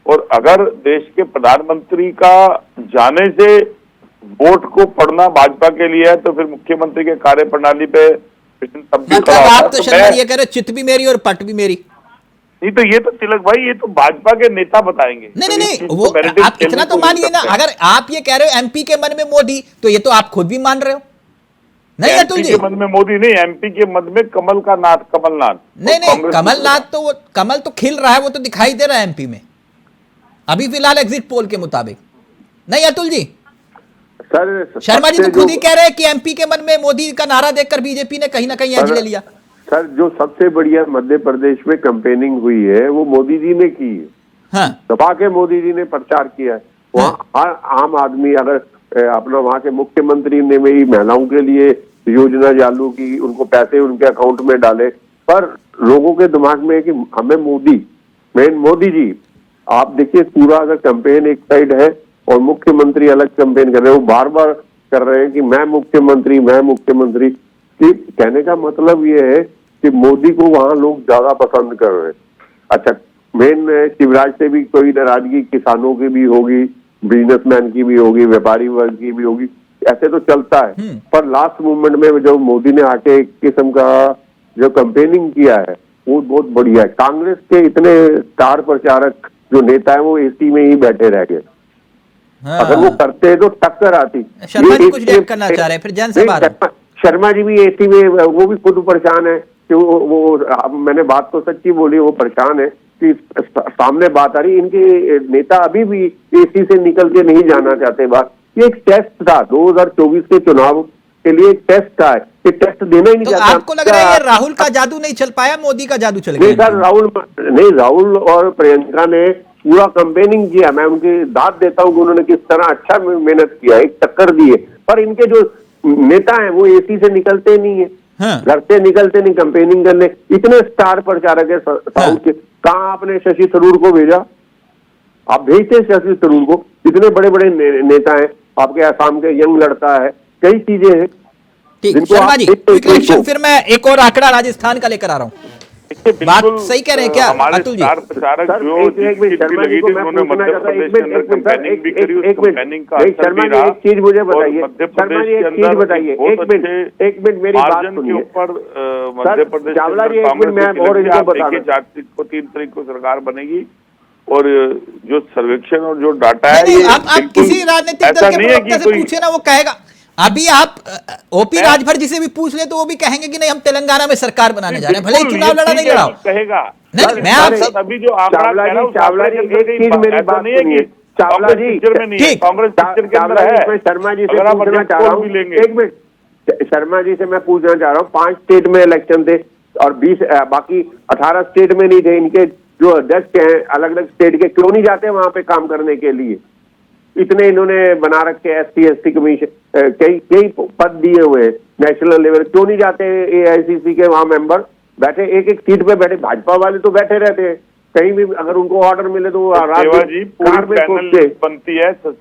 और अगर देश के प्रधानमंत्री का जाने से वोट को पढ़ना भाजपा के लिए है तो फिर मुख्यमंत्री के कार्य प्रणाली पे मतलब आप तो शर्मा ये कह रहे चित भी मेरी और पट भी मेरी। नहीं तो ये तो तिलक भाई ये तो भाजपा के नेता बताएंगे। नहीं वो आप इतना तो मानिए ना। अगर आप ये कह रहे हो एमपी के मन में मोदी, तो ये तो आप खुद भी मान रहे हो। नहीं एमपी के मन में मोदी नहीं, एमपी के मन में कमलनाथ। नहीं कमलनाथ तो वो कमल तो खिल रहा है, वो तो दिखाई दे रहा है एमपी में अभी फिलहाल एग्जिट पोल के मुताबिक। नहीं अतुल जी? सर शर्मा जी तो खुद ही कह रहे हैं कि एमपी के मन में मोदी का नारा देखकर बीजेपी ने कहीं ना कहीं एज ले लिया। सर जो सबसे बढ़िया मध्य प्रदेश में कैंपेनिंग हुई है वो मोदी जी ने की है। दबा के मोदी जी ने प्रचार किया है। वहाँ आम आदमी अगर अपना वहाँ के मुख्यमंत्री ने भी महिलाओं के लिए योजना चालू की, उनको पैसे उनके अकाउंट में डाले, पर लोगों के दिमाग में है कि हमें मोदी जी। आप देखिए पूरा अगर कैंपेन एक साइड है और मुख्यमंत्री अलग कैंपेन कर रहे हैं, वो बार बार कर रहे हैं कि मैं मुख्यमंत्री। कहने का मतलब ये है कि मोदी को वहां लोग ज्यादा पसंद कर रहे हैं। अच्छा, मेन शिवराज से भी कोई नाराजगी किसानों की भी होगी, बिजनेसमैन की भी होगी, व्यापारी वर्ग की भी होगी, ऐसे तो चलता है। पर लास्ट मूवमेंट में जो मोदी ने आके एक किस्म का जो कैंपेनिंग किया है वो बहुत बढ़िया है। कांग्रेस के इतने स्टार प्रचारक जो नेता है वो एसी में ही बैठे रह गए। अगर वो करते तो टक्कर आती। शर्मा जी कुछ रिएक्ट करना चाह रहे हैं, फिर जैन साहब। शर्मा जी भी एसी में, वो भी खुद परेशान है कि वो मैंने बात तो सच्ची बोली, वो परेशान है कि सामने बात आ रही। इनके नेता अभी भी एसी से निकल के नहीं जाना चाहते। बात ये एक टेस्ट था 2024 के चुनाव के लिए, एक टेस्ट था, ये टेस्ट देना ही नहीं चाहता। आपको लग रहा है ये राहुल का जादू नहीं चल पाया, मोदी का जादू चल गया? नहीं सर, राहुल और प्रियंका ने पूरा कैंपेनिंग किया। मैं उनकी दाद देता हूँ कि उन्होंने किस तरह अच्छा मेहनत किया, एक टक्कर दी है। पर इनके जो नेता हैं वो एसी से निकलते नहीं है, घर से निकलते नहीं कैंपेनिंग करने। इतने स्टार प्रचारक है साउथ के, कहाँ आपने शशि थरूर को भेजा? आप भेजते शशि थरूर को? इतने बड़े बड़े नेता हैं आपके, आसाम के यंग लड़का है, कई चीजें हैं। ठीक, शर्मा जी क्विक रिएक्शन, फिर मैं एक और आंकड़ा राजस्थान का लेकर आ रहा हूँ। बात सही कह रहे हैं क्या अतुल जी? शर्मा जी एक चीज मुझे बताइए, शर्मा जी एक चीज बताइए, एक मिनट मेरी बात सुनिए। चावला जी एक मिनट मैं और इनको बता दूं, 4 तारीख को 3 तारीख को सरकार बनेगी और जो सर्वेक्षण और जो डाटा है, आप किसी राजनीतिक दल के प्रवक्ता से पूछे ना, वो कहेगा। अभी आप ओपी राजभर जी से भी पूछ ले तो वो भी कहेंगे कि नहीं हम तेलंगाना में सरकार बनाने जा रहे हैं, भले ही चुनाव लड़ा नहीं लड़ा कहेगा। नहीं, मैं आपसे अभी जो चावला जी एक चीज मेरी बात सुनिए, चावला जी कांग्रेस पिक्चर के अंदर है। शर्मा जी से पूछना चाह रहा हूँ, एक मिनट शर्मा जी से मैं पूछना चाह रहा हूँ, 5 स्टेट में इलेक्शन थे और 20 बाकी 18 स्टेट में नहीं थे। इनके जो अध्यक्ष हैं अलग अलग स्टेट के, क्यों नहीं जाते वहां पे काम करने के लिए? इतने इन्होंने बना रखे SC ST कमीशन, कई पद दिए हुए नेशनल लेवल, क्यों नहीं जाते AICC के वहां मेंबर? बैठे एक एक सीट पे बैठे, भाजपा वाले तो बैठे रहते हैं, कहीं भी अगर उनको ऑर्डर मिले तो वो कार में पहुंचते बनती है। वो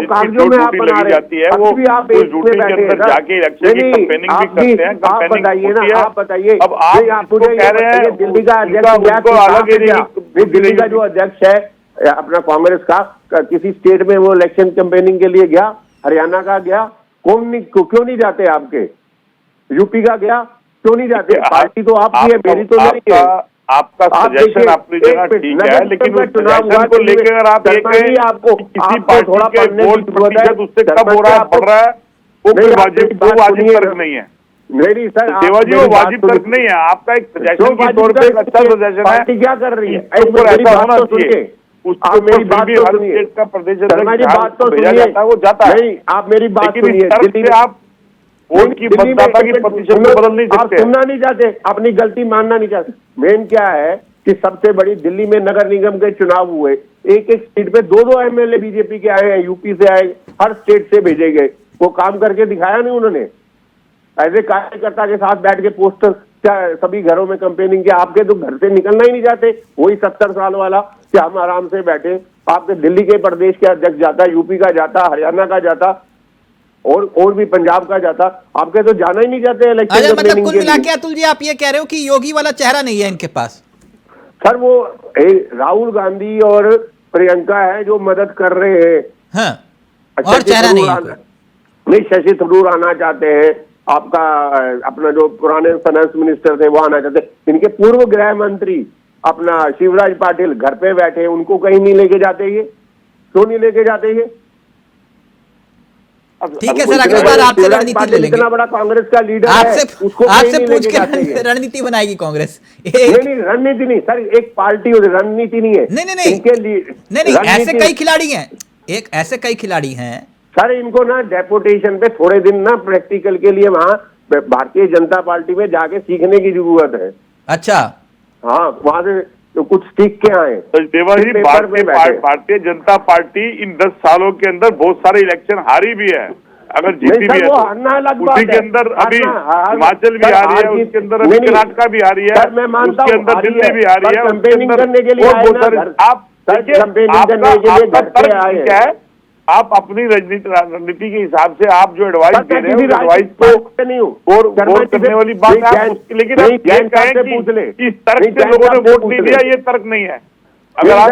कागजों में आप बना रहे हैं, वो भी आप एक में बैठे हैं। आप बताइए ना, आप बताइए, आप मुझे कह रहे हैं दिल्ली का अध्यक्ष, दिल्ली का जो अध्यक्ष है अपना कांग्रेस का, किसी स्टेट में वो इलेक्शन कैंपेनिंग के लिए गया? हरियाणा का गया? क्यों नहीं जाते आपके? यूपी का गया? क्यों नहीं जाते? पार्टी तो आपकी है, मेरी तो नहीं है। आपका सजेशन अपनी जगह ठीक है, लेकिन उस सजेशन को लेकर अगर आप देखें किसी पार्टी के वोट प्रतिशत उससे कम हो रहा है, बढ़ रहा है, वो वाजिब तर्क नहीं है। नहीं सर, देवा जी वो वाजिब तर्क नहीं है, आपका एक सजेशन के तौर पे एक अच्छा सजेशन है। पार्टी क्या कर रही है? ऐसा होना चाहिए। आप मेरी बात तो सुनिए, शर्मा जी बात तो सुनिए, वो जाता है। नहीं आप मेरी बात सुनिए, दिल्ली आप वोट की मतदाता की प्रतिशत में बदल नहीं सकते, आप सुनना नहीं चाहते, अपनी गलती मानना नहीं चाहते। मेन क्या है कि सबसे बड़ी दिल्ली में नगर निगम के चुनाव हुए, एक एक सीट पे 2-2 MLA बीजेपी के आए हैं, यूपी से आए, हर स्टेट से भेजे गए, वो काम करके दिखाया नहीं उन्होंने। ऐसे कार्यकर्ता के साथ बैठ के पोस्टर सभी घरों में कैंपेनिंग किया। आपके तो घर से निकलना ही नहीं चाहते, वही 70 साल वाला कि हम आराम से बैठे। आपके दिल्ली के प्रदेश के अध्यक्ष जाता, यूपी का जाता, हरियाणा का जाता और भी पंजाब का जाता, आपके तो जाना ही नहीं चाहते इलेक्शन। मतलब कुल मिला के अतुल जी आप ये कह रहे हो कि योगी वाला चेहरा नहीं है इनके पास? सर वो राहुल गांधी और प्रियंका है जो मदद कर रहे हैं। हाँ, और चेहरा नहीं, शशि थरूर आना चाहते हैं, आपका अपना जो पुराने फाइनेंस मिनिस्टर थे वो आना चाहते हैं। इनके पूर्व गृह मंत्री अपना शिवराज पाटिल घर पे बैठे, उनको कहीं नहीं लेके जाते ये? क्यों नहीं लेके जाते ये? ठीक है सर, अगली बार आपसे रणनीति ले लेंगे। इतना बड़ा कांग्रेस का लीडर आपसे पूछ के रणनीति बनाएगी कांग्रेस। नहीं रणनीति नहीं सर, एक पार्टी और रणनीति नहीं है। नहीं इनके लिए नहीं, ऐसे कई खिलाड़ी हैं, ऐसे कई खिलाड़ी हैं सर। इनको ना डेपुटेशन पे थोड़े दिन ना प्रैक्टिकल के लिए वहाँ भारतीय जनता पार्टी में जाके सीखने की जरूरत है। अच्छा, हाँ, वहां से तो कुछ सीख के आए। देवा जी, भारतीय जनता पार्टी इन 10 सालों के अंदर बहुत सारे इलेक्शन हारी भी है, अगर जीती भी है तो उसी के अंदर अभी हिमाचल भी आ रही है, उसके अंदर अभी कर्नाटक भी आ रही है, उसके अंदर दिल्ली भी आ रही है, कैंपेनिंग करने के लिए क्या है, आप अपनी रणनीति के हिसाब से आप जो एडवाइस दे रहे हैं एडवाइस को नहीं और करने वाली बात है, लेकिन आप ये कहें कि इस तर्क से लोगों ने वोट नहीं दिया, ये तर्क नहीं है। अगर आप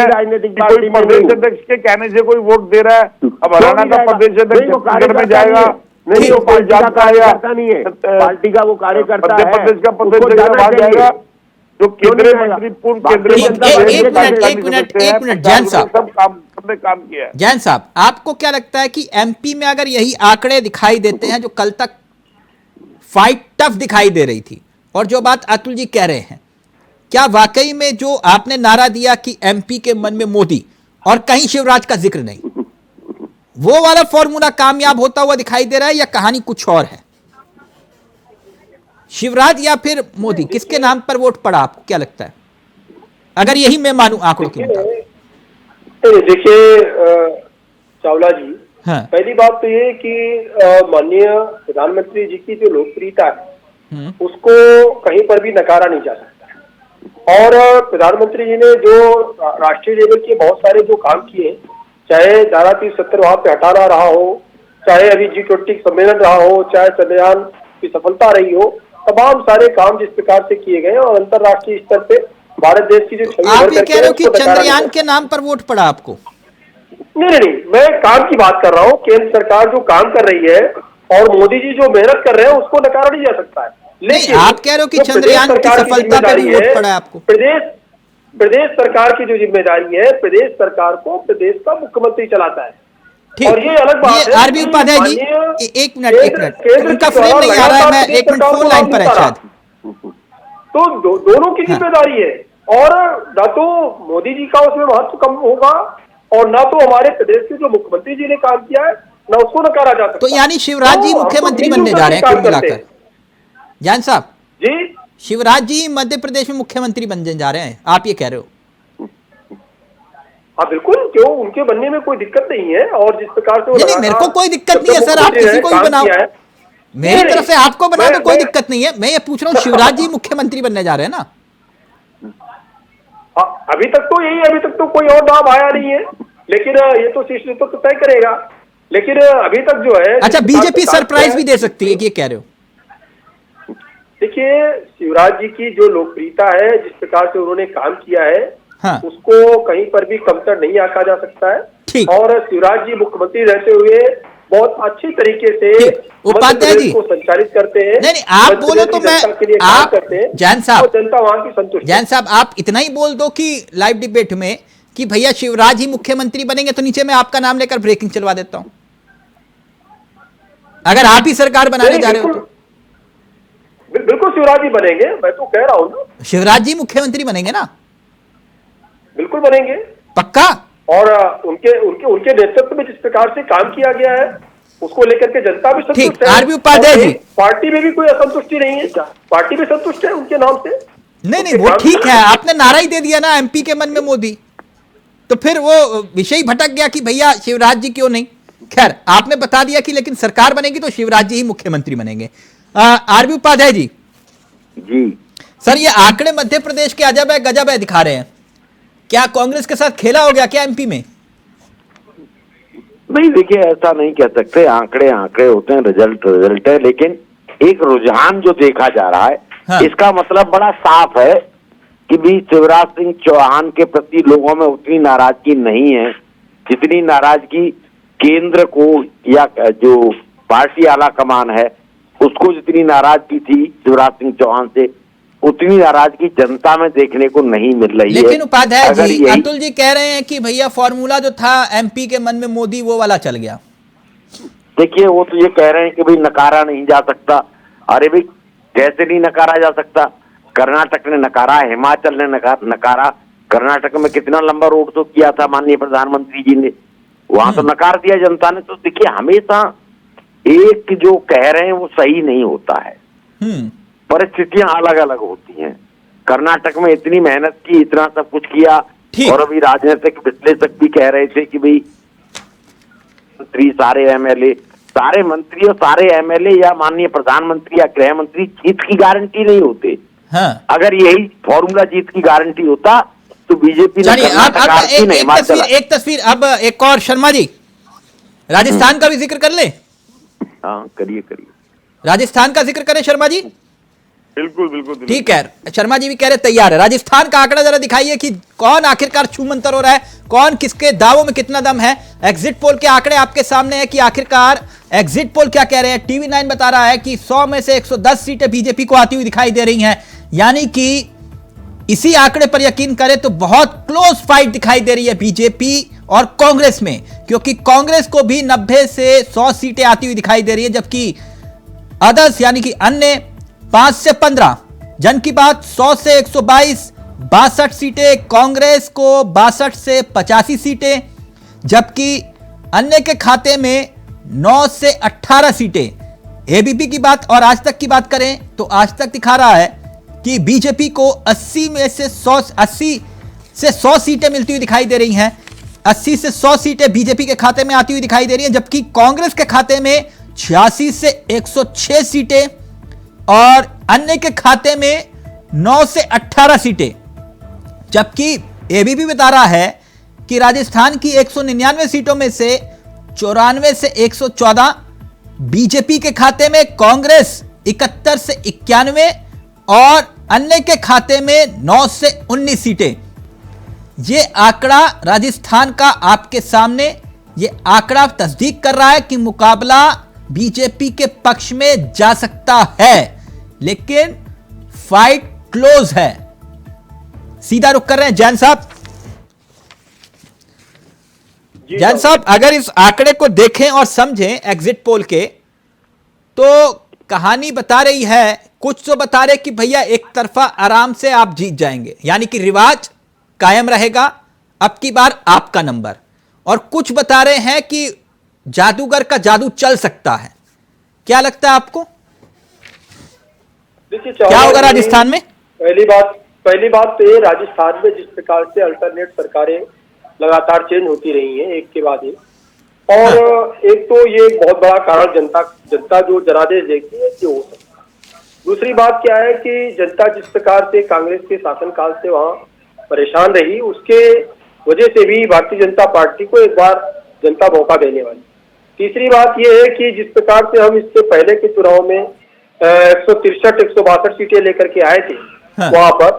राजनीतिक कोई प्रदेश अध्यक्ष के कहने से कोई वोट दे रहा है, अब हरियाणा का प्रदेश अध्यक्ष छत्तीसगढ़ में जाएगा, नहीं वो कोई जानता है, पार्टी का वो कार्यकर्ता है, मध्य प्रदेश का प्रदेश अध्यक्ष वहां जाएगा, जो केंद्रीय मंत्री पूर्व केंद्रीय मंत्री। एक मिनट जैन साहब, काम किया है। जैन साहब, आपको क्या लगता है कि एमपी में अगर यही आंकड़े दिखाई देते हैं जो कल तक फाइट टफ दिखाई दे रही थी, और जो बात अतुल जी कह रहे हैं, क्या वाकई में जो आपने नारा दिया कि एमपी के मन में मोदी और कहीं शिवराज का जिक्र नहीं, वो वाला फॉर्मूला कामयाब होता हुआ दिखाई दे रहा है, या कहानी कुछ और है? शिवराज या फिर मोदी, किसके नाम पर वोट पड़ा, आपको क्या लगता है, अगर यही मैं मानूं आंकड़ों के मुताबिक? देखिए चावला जी, हाँ। पहली बात तो ये कि माननीय प्रधानमंत्री जी की जो लोकप्रियता है उसको कहीं पर भी नकारा नहीं जा सकता। और प्रधानमंत्री जी ने जो राष्ट्रीय लेवल के बहुत सारे जो काम किए, चाहे धारा 370 वहां पे हटाना रहा हो, चाहे अभी G20 सम्मेलन रहा हो, चाहे चंद्रयान की सफलता रही हो, तमाम सारे काम जिस प्रकार से किए गए और अंतर्राष्ट्रीय स्तर पे भारत देश की जो छवि आप ये कह रहे हो कि चंद्रयान के नाम पर वोट पड़ा आपको? नहीं, मैं काम की बात कर रहा हूँ। केंद्र सरकार जो काम कर रही है और मोदी जी जो मेहनत कर रहे हैं उसको नकारा नहीं जा सकता है। लेकिन आप कह रहे हो कि चंद्रयान की सफलता पर भी वोट पड़ा है आपको? प्रदेश सरकार की जो जिम्मेदारी है, प्रदेश सरकार को प्रदेश का मुख्यमंत्री चलाता है। और ये अलग बात है। आरबी उपाध्याय जी, एक मिनट, उनका फ्रेम नहीं आ रहा है, मैं एक मिनट फोन लाइन पर है शायद। तो दोनों की जिम्मेदारी है और ना तो मोदी जी का उसमें महत्व कम होगा और ना तो हमारे प्रदेश के जो मुख्यमंत्री जी ने काम किया है ना उसको नकारा जा सकता। तो यानी शिवराज जी मुख्यमंत्री बनने जा रहे हैं कुल मिलाकर? जान साहब जी, शिवराज जी मध्य प्रदेश में मुख्यमंत्री बनने जा रहे हैं, आप ये कह रहे हो? हाँ बिल्कुल, क्यों, उनके बनने में कोई दिक्कत नहीं है। और जिस प्रकार से नहीं, मेरे को कोई दिक्कत नहीं है सर, आप किसी को भी बनाओ, मेरी तरफ से आपको बना दो, कोई दिक्कत नहीं है। मैं ये पूछ रहा हूँ शिवराज जी मुख्यमंत्री बनने जा रहे हैं ना? अभी तक तो कोई और नाम आया नहीं है, लेकिन ये तो शीर्ष नेतृत्व तय करेगा। लेकिन अभी तक जो है, अच्छा, बीजेपी सरप्राइज भी दे सकती है, ये कह रहे हो? देखिए, शिवराज जी की जो लोकप्रियता है, जिस प्रकार से उन्होंने काम किया है, हाँ। उसको कहीं पर भी कमतर नहीं आंका जा सकता है। और शिवराज जी मुख्यमंत्री रहते हुए बहुत अच्छी तरीके से उपाध्याय जी को संचालित करते हैं। नहीं, आप बोलो तो मैं, आप जैन साहब, जनता वहां की संतुष्ट। जैन साहब, आप इतना ही बोल दो कि लाइव डिबेट में कि भैया शिवराज ही मुख्यमंत्री बनेंगे, तो नीचे मैं आपका नाम लेकर ब्रेकिंग चलवा देता हूं, अगर आप ही सरकार बनाने जा रहे हो तो। बिल्कुल शिवराज जी बनेंगे, मैं तो कह रहा हूं ना। शिवराज जी मुख्यमंत्री बनेंगे ना? बिल्कुल बनेंगे, पक्का। और उनके नेतृत्व में जिस प्रकार से काम किया गया है उसको लेकर के जनता भी संतुष्ट है। आरबी उपाध्याय जी, पार्टी में भी कोई असंतुष्टि नहीं है, पार्टी भी संतुष्ट है उनके नाम से। नहीं, वो ठीक है, आपने नारा ही दे दिया ना एमपी के मन में मोदी, तो फिर वो विषय भटक गया कि भैया शिवराज जी क्यों नहीं। खैर, आपने बता दिया कि लेकिन सरकार बनेगी तो शिवराज जी ही मुख्यमंत्री बनेंगे। आरबी उपाध्याय जी सर, ये आंकड़े मध्य प्रदेश के अजब है गजब है दिखा रहे हैं, क्या कांग्रेस के साथ खेला हो गया क्या एमपी में? नहीं, देखिए, ऐसा नहीं कह सकते। आंकड़े होते हैं, रिजल्ट है, लेकिन एक रुझान जो देखा जा रहा है, हाँ। इसका मतलब बड़ा साफ है कि भी शिवराज सिंह चौहान के प्रति लोगों में उतनी नाराजगी नहीं है जितनी नाराजगी केंद्र को या जो पार्टी आला कमान है उसको जितनी नाराजगी थी शिवराज सिंह चौहान से, उतनी नाराजगी जनता में देखने को नहीं मिल रही है। लेकिन उपाध्याय जी, अतुल जी कह रहे हैं कि भैया फॉर्मूला जो था एमपी के मन में मोदी, वो वाला चल गया। देखिए, वो तो ये कह रहे हैं कि भाई नकारा नहीं जा सकता। अरे भाई, कैसे नहीं नकारा जा सकता? कर्नाटक ने नकारा, हिमाचल ने नकारा। कर्नाटक में कितना लंबा रोड शो किया था माननीय प्रधानमंत्री जी ने, वहां तो नकार दिया जनता ने। तो देखिए, हमेशा एक जो कह रहे हैं वो सही नहीं होता है, परिस्थितियां अलग अलग होती हैं। कर्नाटक में इतनी मेहनत की, इतना सब कुछ किया, और अभी राजनीतिक विश्लेषक भी कह रहे थे कि भाई मंत्री, सारे एमएलए, सारे मंत्री और सारे एमएलए या माननीय प्रधानमंत्री या गृह मंत्री जीत की गारंटी नहीं होते। हाँ। अगर यही फॉर्मूला जीत की गारंटी होता तो बीजेपी एक तस्वीर। अब एक और, शर्मा जी राजस्थान का भी जिक्र कर ले। हाँ, करिए। राजस्थान का जिक्र करें शर्मा जी? बिल्कुल। ठीक है, शर्मा जी भी कह रहे तैयार है। राजस्थान का आंकड़ा जरा दिखाइए कि कौन आखिरकार छूमंतर हो रहा है, कौन किसके दावों में कितना दम है। एग्जिट पोल के आंकड़े आपके सामने है कि आखिरकार एग्जिट पोल क्या कह रहे हैं। टीवी 9 बता रहा है कि 100 में से 110 सीटें बीजेपी को आती हुई दिखाई दे रही हैं, यानी कि इसी आंकड़े पर यकीन करें तो बहुत क्लोज फाइट दिखाई दे रही है बीजेपी और कांग्रेस में, क्योंकि कांग्रेस को भी 90 से 100 सीटें आती हुई दिखाई दे रही है, जबकि अदर्स यानी कि अन्य 5 से 15, जन की बात 100 से 122, 62 सीटें, कांग्रेस को 62 से 85 सीटें, जबकि अन्य के खाते में 9 से 18 सीटें। एबीपी की बात और आज तक की बात करें तो आज तक दिखा रहा है कि बीजेपी को 80 से 100 सीटें मिलती हुई दिखाई दे रही हैं। 80 से 100 सीटें बीजेपी के खाते में आती हुई दिखाई दे रही हैं, जबकि कांग्रेस के खाते में 86 से 106 सीटें और अन्य के खाते में 9 से 18 सीटें। जबकि एबीपी बता रहा है कि राजस्थान की 199 सीटों में से 94 से 114 बीजेपी के खाते में, कांग्रेस 71 से 91 और अन्य के खाते में 9 से 19 सीटें। ये आंकड़ा राजस्थान का आपके सामने, ये आंकड़ा तस्दीक कर रहा है कि मुकाबला बीजेपी के पक्ष में जा सकता है, लेकिन फाइट क्लोज है। सीधा रुख कर रहे हैं जैन साहब। जैन साहब, अगर इस आंकड़े को देखें और समझें एग्जिट पोल के, तो कहानी बता रही है, कुछ तो बता रहे कि भैया एक तरफा आराम से आप जीत जाएंगे, यानी कि रिवाज कायम रहेगा, अब की बार आपका नंबर। और कुछ बता रहे हैं कि जादूगर का जादू चल सकता है। क्या लगता है आपको, क्या होगा राजस्थान में? पहली बात तो ये, राजस्थान में जिस प्रकार से अल्टरनेट सरकारें लगातार चेंज होती रही हैं एक के बाद एक, और एक तो ये बहुत बड़ा कारण जनता जो जनादेश देखती है कि हो सकता है। दूसरी बात क्या है कि जनता जिस प्रकार से कांग्रेस के शासनकाल से वहां परेशान रही, उसके वजह से भी भारतीय जनता पार्टी को एक बार जनता मौका देने वाली। तीसरी बात यह है कि जिस प्रकार से हम इससे पहले के चुनाव में 163 162 सीटें लेकर के आए थे वहां पर,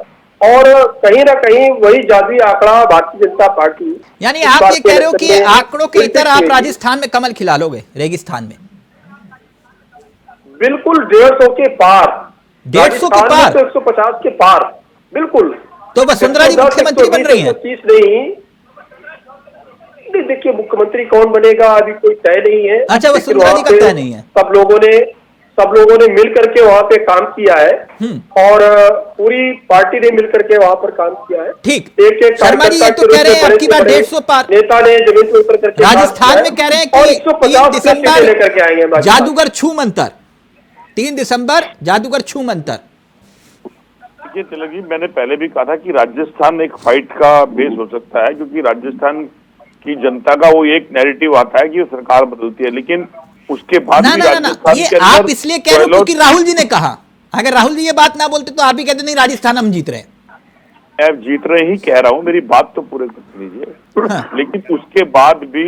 और कहीं ना कहीं वही जादुई आंकड़ा भारतीय जनता पार्टी, यानी आप ये कह रहे हो कि आंकड़ों के इतर आप राजस्थान में कमल खिला लोगे रेगिस्तान में? बिल्कुल 150 के पार, 150 के पार, 150 के पार, बिल्कुल। तो वसुंधरा जी मुख्यमंत्री बन रही हैं? 130 नहीं, देखिए मुख्यमंत्री कौन बनेगा अभी कोई तय नहीं है। अच्छा, वसुंधरा जी का तय नहीं है। सब लोगों ने मिल करके वहां पे काम किया है, और पूरी पार्टी ने मिल करके वहां पर काम किया है। ठीक, एक शर्मा जी ये तो कह रहे हैं आपकी बार 150 पार, नेता ने जमीन पे उतर करके राजस्थान में कह रहे हैं कि 3 दिसंबर लेकर के आएंगे जादूगर छू मंतर, 3 दिसंबर जादूगर छू मंतर। देखिए तिलक जी, मैंने पहले भी कहा था कि राजस्थान एक फाइट का बेस हो सकता है, क्योंकि राजस्थान की जनता का वो एक नैरेटिव आता है कि सरकार बदलती है, लेकिन उसके बाद ना, ये आप इसलिए कह रहे हो क्योंकि राहुल जी ने कहा। अगर राहुल जी ये बात ना बोलते तो आप भी कहते नहीं राजस्थान हम जीत रहे हैं। मैं जीत रहे ही कह रहा हूँ, मेरी बात तो पूरे कर लीजिए। हाँ। लेकिन उसके बाद भी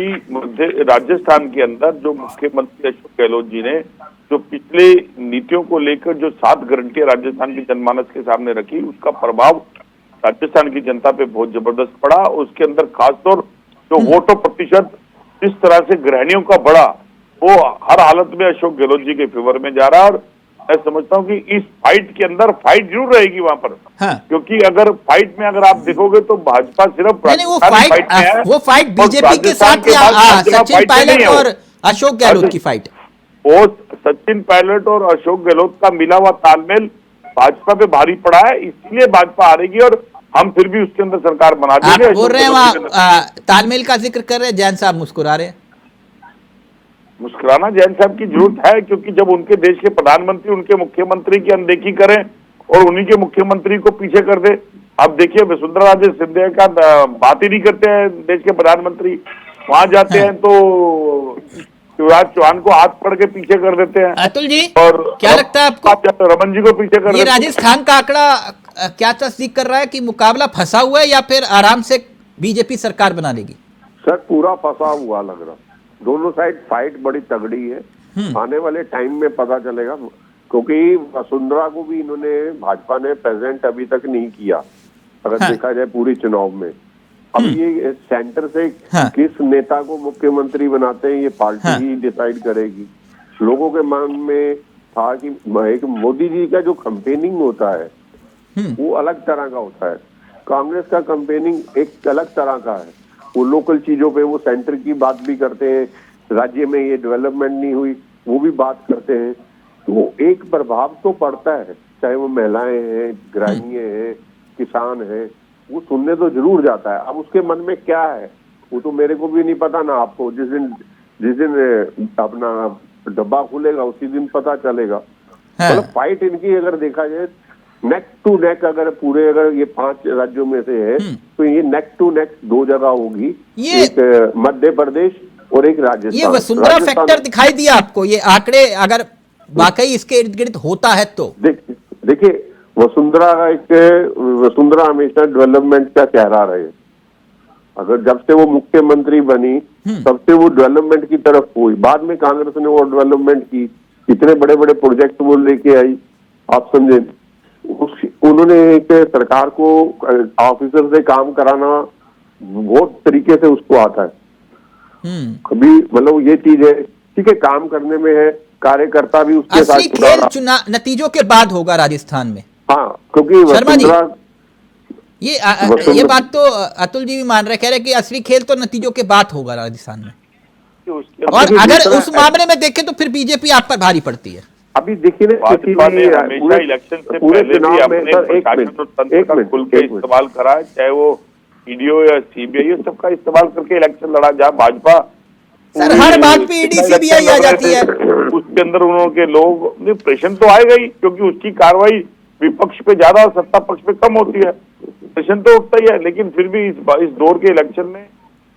राजस्थान के अंदर जो मुख्यमंत्री अशोक गहलोत जी ने जो पिछले नीतियों को लेकर जो 7 गारंटियां राजस्थान की जनमानस के सामने रखी, उसका प्रभाव राजस्थान की जनता पे बहुत जबरदस्त पड़ा। उसके अंदर खासतौर जो वोटों प्रतिशत जिस तरह से गृहिणियों का बढ़ा, वो हर हालत में अशोक गहलोत जी के फेवर में जा रहा है। और मैं समझता हूँ कि इस फाइट के अंदर फाइट जरूर रहेगी वहां पर। हाँ। क्योंकि अगर फाइट में अगर आप देखोगे तो भाजपा सिर्फ वो फाइट बीजेपी के साथ सचिन पायलट और अशोक गहलोत की फाइट, वो सचिन पायलट और अशोक गहलोत का मिला हुआ तालमेल भाजपा पे भारी पड़ा है, इसलिए भाजपा हारेगी और हम फिर भी उसके अंदर सरकार बना देंगे। बोल रहे हैं वहां तालमेल का जिक्र कर रहे हैं, जैन साहब मुस्कुरा रहे हैं। मुस्कुराना जैन साहब की जरूरत है, क्योंकि जब उनके देश के प्रधानमंत्री उनके मुख्यमंत्री की अनदेखी करें और उन्हीं के मुख्यमंत्री को पीछे कर दे। अब देखिए वसुंधरा राजे सिंधिया का बात ही नहीं करते हैं देश के प्रधानमंत्री, वहां जाते हैं तो शिवराज चौहान को हाथ पकड़ के पीछे कर देते हैं। अतुल जी, और क्या लगता है आपको, रमन जी को पीछे कर ये राजस्थान का आंकड़ा क्या तस्दीक कर रहा है कि मुकाबला फंसा हुआ है या फिर आराम से बीजेपी सरकार बना लेगी? सर पूरा फंसा हुआ लग रहा, दोनों साइड फाइट बड़ी तगड़ी है। आने वाले टाइम में पता चलेगा, क्योंकि वसुंधरा को भी इन्होंने भाजपा ने प्रेजेंट अभी तक नहीं किया अगर देखा जाए पूरी चुनाव में। अब ये सेंटर से किस नेता को मुख्यमंत्री बनाते हैं ये पार्टी ही डिसाइड करेगी। लोगों के मन में था कि एक मोदी जी का जो कैंपेनिंग होता है वो अलग तरह का होता है, कांग्रेस का कैंपेनिंग एक अलग तरह का है। वो लोकल चीजों पे वो सेंटर की बात भी करते हैं, राज्य में ये डेवलपमेंट नहीं हुई वो भी बात करते हैं, तो एक प्रभाव तो पड़ता है, चाहे वो महिलाएं हैं, गृहिणी हैं, किसान हैं, वो सुनने तो जरूर जाता है। अब उसके मन में क्या है वो तो मेरे को भी नहीं पता ना आपको, जिस दिन अपना डब्बा खुलेगा उसी दिन पता चलेगा। मतलब फाइट इनकी अगर देखा जाए नेक टू नेक अगर ये 5 राज्यों में से है तो ये नेक टू नेक 2 जगह होगी, एक मध्य प्रदेश और एक राजस्थान। ये वसुंधरा फैक्टर दिखाई दिया आपको, ये आंकड़े अगर वाकई इसके इर्द गिर्द होता है तो? देखिए वसुंधरा हमेशा डेवलपमेंट का चेहरा रहे। अगर जब से वो मुख्यमंत्री बनी तब से वो डेवलपमेंट की तरफ हुई। बाद में कांग्रेस ने वो डेवलपमेंट की, इतने बड़े बड़े प्रोजेक्ट वो लेके आई, आप समझे। उन्होंने एक सरकार को ऑफिसर से काम कराना बहुत तरीके से उसको आता है। कभी मतलब ये चीज है, ठीक है, काम करने में है, कार्यकर्ता भी उसके साथ। असली खेल नतीजों के बाद होगा राजस्थान में। हाँ, क्योंकि शर्मा जी ये बात तो अतुल जी भी मान रहे, कह रहे कि असली खेल तो नतीजों के बाद होगा राजस्थान में। और अगर उस मामले में देखें तो फिर बीजेपी आप पर भारी पड़ती है। अभी देखिए ना, हमेशा इलेक्शन से पहले भी अपने प्रशासन और तंत्र का खुल के इस्तेमाल करा है, चाहे वो ईडीओ या सीबीआई सबका इस्तेमाल करके इलेक्शन लड़ा। जहाँ भाजपा सर हर बात पे ईडी सीबीआई आ जाती है, उसके अंदर उन्होंने लोग प्रेशर तो आएगा ही, क्योंकि उसकी कार्रवाई विपक्ष पे ज्यादा और सत्ता पक्ष पे कम होती है। प्रेशर तो उठता ही है, लेकिन फिर भी इस दौर के इलेक्शन में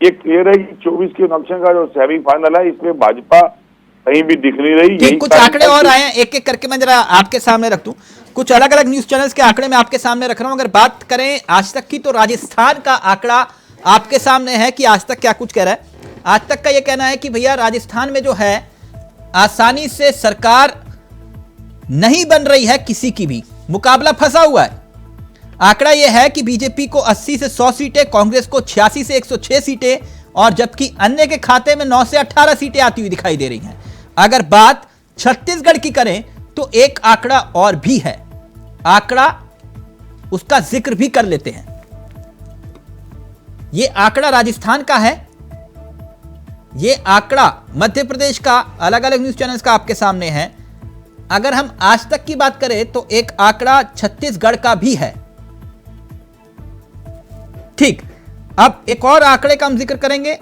ये क्लियर है कि 24 के इलेक्शन का जो सेमीफाइनल है इसमें भाजपा कहीं भी दिख नहीं रही। कुछ आंकड़े और आए हैं, एक एक करके मैं जरा आपके सामने रख दूं। कुछ अलग अलग न्यूज चैनल्स के आंकड़े मैं आपके सामने रख रहा हूं। अगर बात करें आज तक की तो राजस्थान का आंकड़ा आपके सामने है कि आज तक क्या कुछ कह रहा है। आज तक का यह कहना है कि भैया राजस्थान में जो है आसानी से सरकार नहीं बन रही है, किसी की भी मुकाबला फंसा हुआ है। आंकड़ा यह है कि बीजेपी को 80 से 100 सीटें, कांग्रेस को 86 से 106 सीटें और जबकि अन्य के खाते में 9 से 18 सीटें आती हुई दिखाई दे रही हैं। अगर बात छत्तीसगढ़ की करें तो एक आंकड़ा और भी है, आंकड़ा उसका जिक्र भी कर लेते हैं। यह आंकड़ा राजस्थान का है, यह आंकड़ा मध्य प्रदेश का, अलग अलग न्यूज चैनल्स का आपके सामने है। अगर हम आज तक की बात करें तो एक आंकड़ा छत्तीसगढ़ का भी है। ठीक, अब एक और आंकड़े का हम जिक्र करेंगे।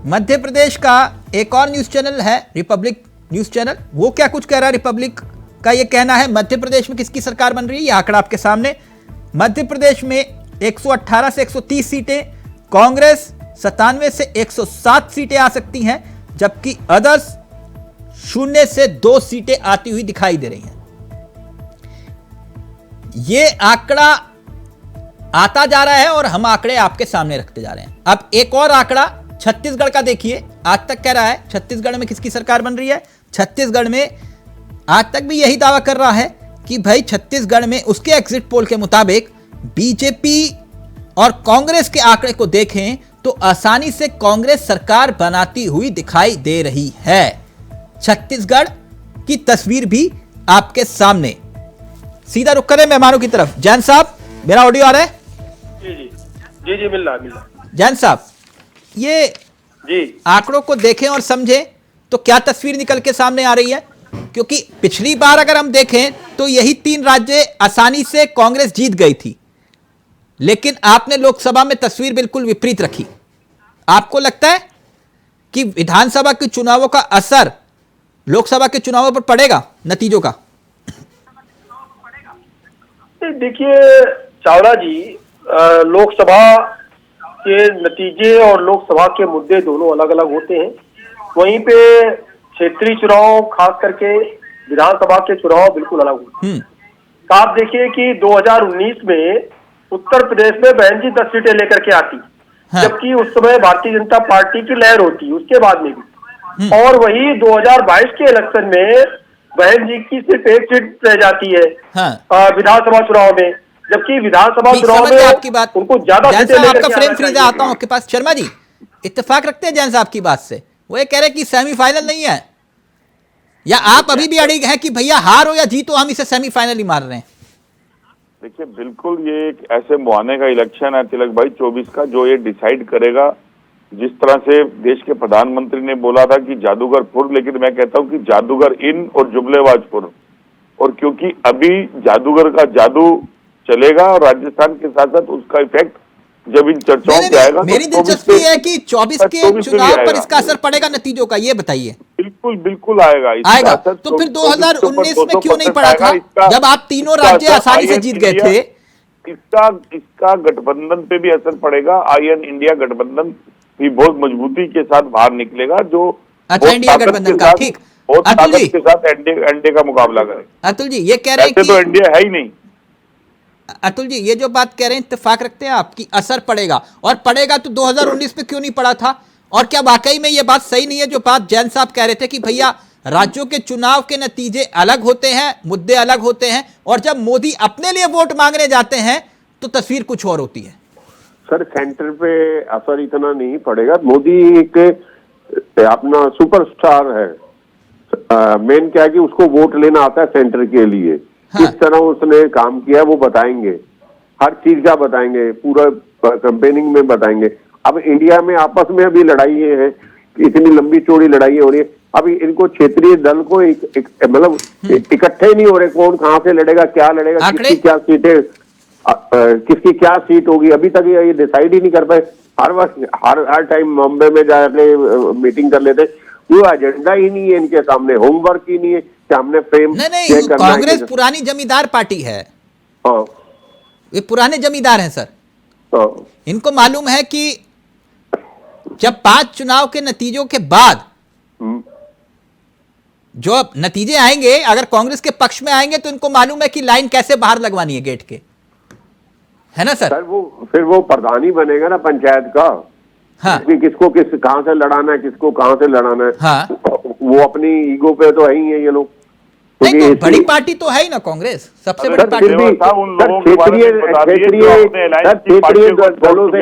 मध्य प्रदेश का एक और न्यूज चैनल है रिपब्लिक न्यूज चैनल, वो क्या कुछ कह रहा है। रिपब्लिक का यह कहना है मध्य प्रदेश में किसकी सरकार बन रही है, यह आंकड़ा आपके सामने। मध्य प्रदेश में 118 से 130 सीटें, कांग्रेस 97 से 107 सीटें आ सकती हैं, जबकि अदर्स 0 से 2 सीटें आती हुई दिखाई दे रही हैं। यह आंकड़ा आता जा रहा है और हम आंकड़े आपके सामने रखते जा रहे हैं। अब एक और आंकड़ा छत्तीसगढ़ का देखिए, आज तक कह रहा है छत्तीसगढ़ में किसकी सरकार बन रही है। छत्तीसगढ़ में आज तक भी यही दावा कर रहा है कि भाई छत्तीसगढ़ में उसके एग्जिट पोल के मुताबिक बीजेपी और कांग्रेस के आंकड़े को देखें तो आसानी से कांग्रेस सरकार बनाती हुई दिखाई दे रही है। छत्तीसगढ़ की तस्वीर भी आपके सामने। सीधा रुक करें मेहमानों की तरफ। जैन साहब, मेरा ऑडियो आ रहा है? जी मिल रहा। जैन साहब, ये आंकड़ों को देखें और समझें तो क्या तस्वीर निकल के सामने आ रही है, क्योंकि पिछली बार अगर हम देखें तो यही 3 राज्य आसानी से कांग्रेस जीत गई थी, लेकिन आपने लोकसभा में तस्वीर बिल्कुल विपरीत रखी। आपको लगता है कि विधानसभा के चुनावों का असर लोकसभा के चुनावों पर पड़ेगा, नतीजों का? देखिए चावला जी, लोकसभा के नतीजे और लोकसभा के मुद्दे दोनों अलग अलग होते हैं। वहीं पे क्षेत्रीय चुनाव, खास करके विधानसभा के चुनाव बिल्कुल अलग होते हैं। आप देखिए कि 2019 में उत्तर प्रदेश में बहन जी 10 सीटें लेकर के आती, जबकि उस समय भारतीय जनता पार्टी की लहर होती उसके बाद में भी। और वही 2022 के इलेक्शन में बहन जी की सिर्फ 1 सीट रह जाती है विधानसभा चुनाव में, जबकि विधानसभा चुनाव में आपकी बात उनको ज्यादा सीटें लेकर आपका फ्रेम फ्रीज आता हूं आपके पास। शर्मा जी इत्तेफाक रखते हैं जैन साहब की बात से? वो ये कह रहे हैं कि सेमीफाइनल नहीं है, या आप अभी भी अड़िग हैं कि भैया हार हो या जीतो हम इसे सेमीफाइनल ही मार रहे हैं? देखिए बिल्कुल ये एक ऐसे मुहाने का इलेक्शन है तिलक भाई 24 का, जो ये डिसाइड करेगा। जिस तरह से देश के प्रधानमंत्री ने बोला था कि जादूगर फुर, लेकिन मैं कहता हूं कि जादूगर इन और जुमलेबाज फुर। और क्योंकि अभी जादूगर का जादू चलेगा और राजस्थान के साथ साथ उसका इफेक्ट जब इन चर्चाओं नहीं, पे आएगा मेरी तो 24 दिलचस्पी है कि 24 के 24 से भी चुनाव पर आएगा। इसका असर पड़ेगा नतीजों का, ये बताइए। बिल्कुल बिल्कुल आएगा इसका आएगा असर तो फिर 24 के ऊपर 2019 में क्यों नहीं 200% पड़ा था, आएगा। जब आप तीनों इसका राज्य असर आसानी से IN जीत गए इंडिया- थे। इसका गठबंधन पे भी असर पड़ेगा। IN इंडिया गठबंधन भी बहुत मजबूती के साथ बाहर निकलेगा, जो अच्छा, बहुत इंडिया ताकत के गठबंधन का, साथ- ठीक। बहुत अतुल ताकत जी। के साथ एनडीए का मुकाबला करेगा। अतुल जी ये कह रहे हैं ऐसे तो कि एनडीए है ही नहीं। अतुल जी ये जो बात कह रहे हैं इत्तेफाक रखते हैं आप कि असर पड़ेगा, और पड़ेगा तो 2019 में क्यों नहीं पड़ा था, और क्या वाकई में ये बात सही नहीं है जो बात जैन साहब कह रहे थे कि भैया राज्यों के चुनाव के नतीजे अलग होते हैं, मुद्दे अलग होते हैं, और जब मोदी अपने लिए वोट मांगने जाते हैं तो तस्वीर कुछ और होती है। सर सेंटर पे असर इतना नहीं पड़ेगा। मोदी एक अपना सुपरस्टार है। मेन क्या है कि उसको वोट लेना आता है सेंटर के लिए। किस तरह उसने काम किया वो बताएंगे, हर चीज का बताएंगे, पूरा कैंपेनिंग में बताएंगे। अब इंडिया में आपस में अभी लड़ाई है, इतनी लंबी चौड़ी लड़ाई हो रही है। अभी इनको क्षेत्रीय दल को मतलब इकट्ठे नहीं हो रहे, कौन कहां से लड़ेगा, क्या लड़ेगा, किसकी क्या सीटें, किसकी क्या सीट होगी, अभी तक ये डिसाइड ही नहीं कर पाए। हर वक्त हर टाइम बॉम्बे में जाके मीटिंग कर लेते, वो एजेंडा ही नहीं है इनके सामने, होमवर्क ही नहीं है कि हमने फ्रेम नहीं, कांग्रेस पुरानी जमींदार पार्टी है। ये पुराने जमींदार हैं सर। इनको मालूम है कि जब 5 चुनाव के नतीजों के बाद जो नतीजे आएंगे, अगर कांग्रेस के पक्ष में आएंगे तो इनको मालूम है कि लाइन कैसे बाहर लगवानी है गेट के, है ना सर? फिर वो प्रधान ही बनेगा ना पंचायत का। हाँ। किसको कहां से लड़ाना है, किसको कहां से लड़ाना है। हाँ। वो अपनी ईगो पे तो है ही है ये लोग। नहीं तो बड़ी पार्टी तो है ही ना कांग्रेस, सबसे बड़ी पार्टी। क्षेत्रीय दलों से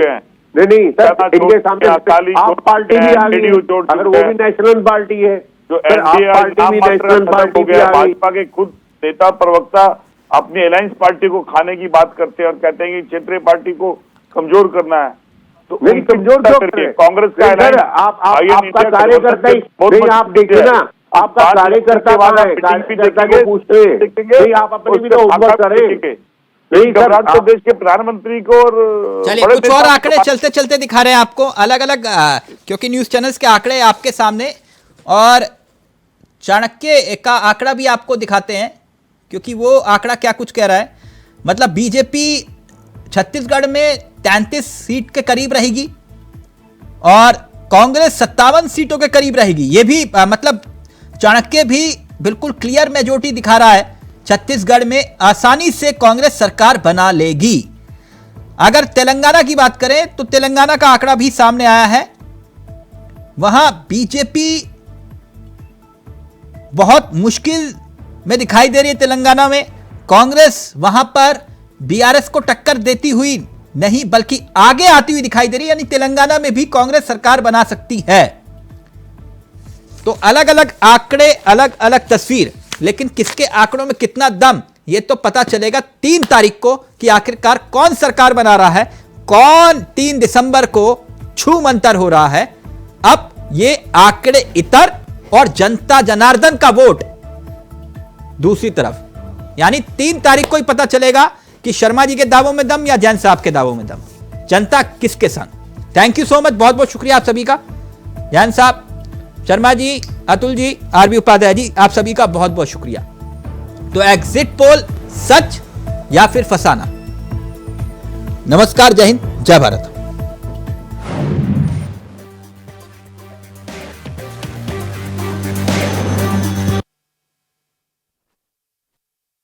नहीं सर, इनके सामने आप पार्टी भी आ गई, अगर वो भी नेशनल पार्टी है, जो पार्टी भी नेशनल पार्टी हो गया। भाजपा के खुद नेता प्रवक्ता अपनी अलायंस पार्टी को खाने की बात करते हैं और कहते हैं कि क्षेत्रीय पार्टी को कमजोर करना है। तो नहीं कमजोर क्यों करें? कांग्रेस का आपका कार्यकर्ता ही, आप देखिए ना, आपका कार्यकर्ता को पूछते हैं, आप अपनी भी तो होमवर्क करें। नहीं सर, तो देश के प्रधानमंत्री को और चलिए कुछ और आंकड़े चलते चलते दिखा रहे हैं आपको, अलग अलग, क्योंकि न्यूज चैनल्स के आंकड़े आपके सामने, और चाणक्य का आंकड़ा भी आपको दिखाते हैं, क्योंकि वो आंकड़ा क्या कुछ कह रहा है। मतलब बीजेपी छत्तीसगढ़ में 33 सीट के करीब रहेगी और कांग्रेस 57 सीटों के करीब रहेगी। ये भी मतलब चाणक्य भी बिल्कुल क्लियर मेजॉरिटी दिखा रहा है, छत्तीसगढ़ में आसानी से कांग्रेस सरकार बना लेगी। अगर तेलंगाना की बात करें तो तेलंगाना का आंकड़ा भी सामने आया है, वहां बीजेपी बहुत मुश्किल में दिखाई दे रही है। तेलंगाना में कांग्रेस वहां पर बीआरएस को टक्कर देती हुई नहीं बल्कि आगे आती हुई दिखाई दे रही है, यानी तेलंगाना में भी कांग्रेस सरकार बना सकती है। तो अलग अलग आंकड़े, अलग अलग तस्वीर, लेकिन किसके आंकड़ों में कितना दम, यह तो पता चलेगा 3 तारीख को कि आखिरकार कौन सरकार बना रहा है, कौन 3 दिसंबर को छू मंतर हो रहा है। अब ये आंकड़े इतर और जनता जनार्दन का वोट दूसरी तरफ, यानी 3 तारीख को ही पता चलेगा कि शर्मा जी के दावों में दम या जैन साहब के दावों में दम, जनता किसके संग। थैंक यू सो मच, बहुत बहुत शुक्रिया आप सभी का, जैन साहब, शर्मा जी, अतुल जी, आरबी उपाध्याय जी, आप सभी का बहुत बहुत शुक्रिया। तो एग्जिट पोल सच या फिर फसाना। नमस्कार, जय हिंद, जय भारत।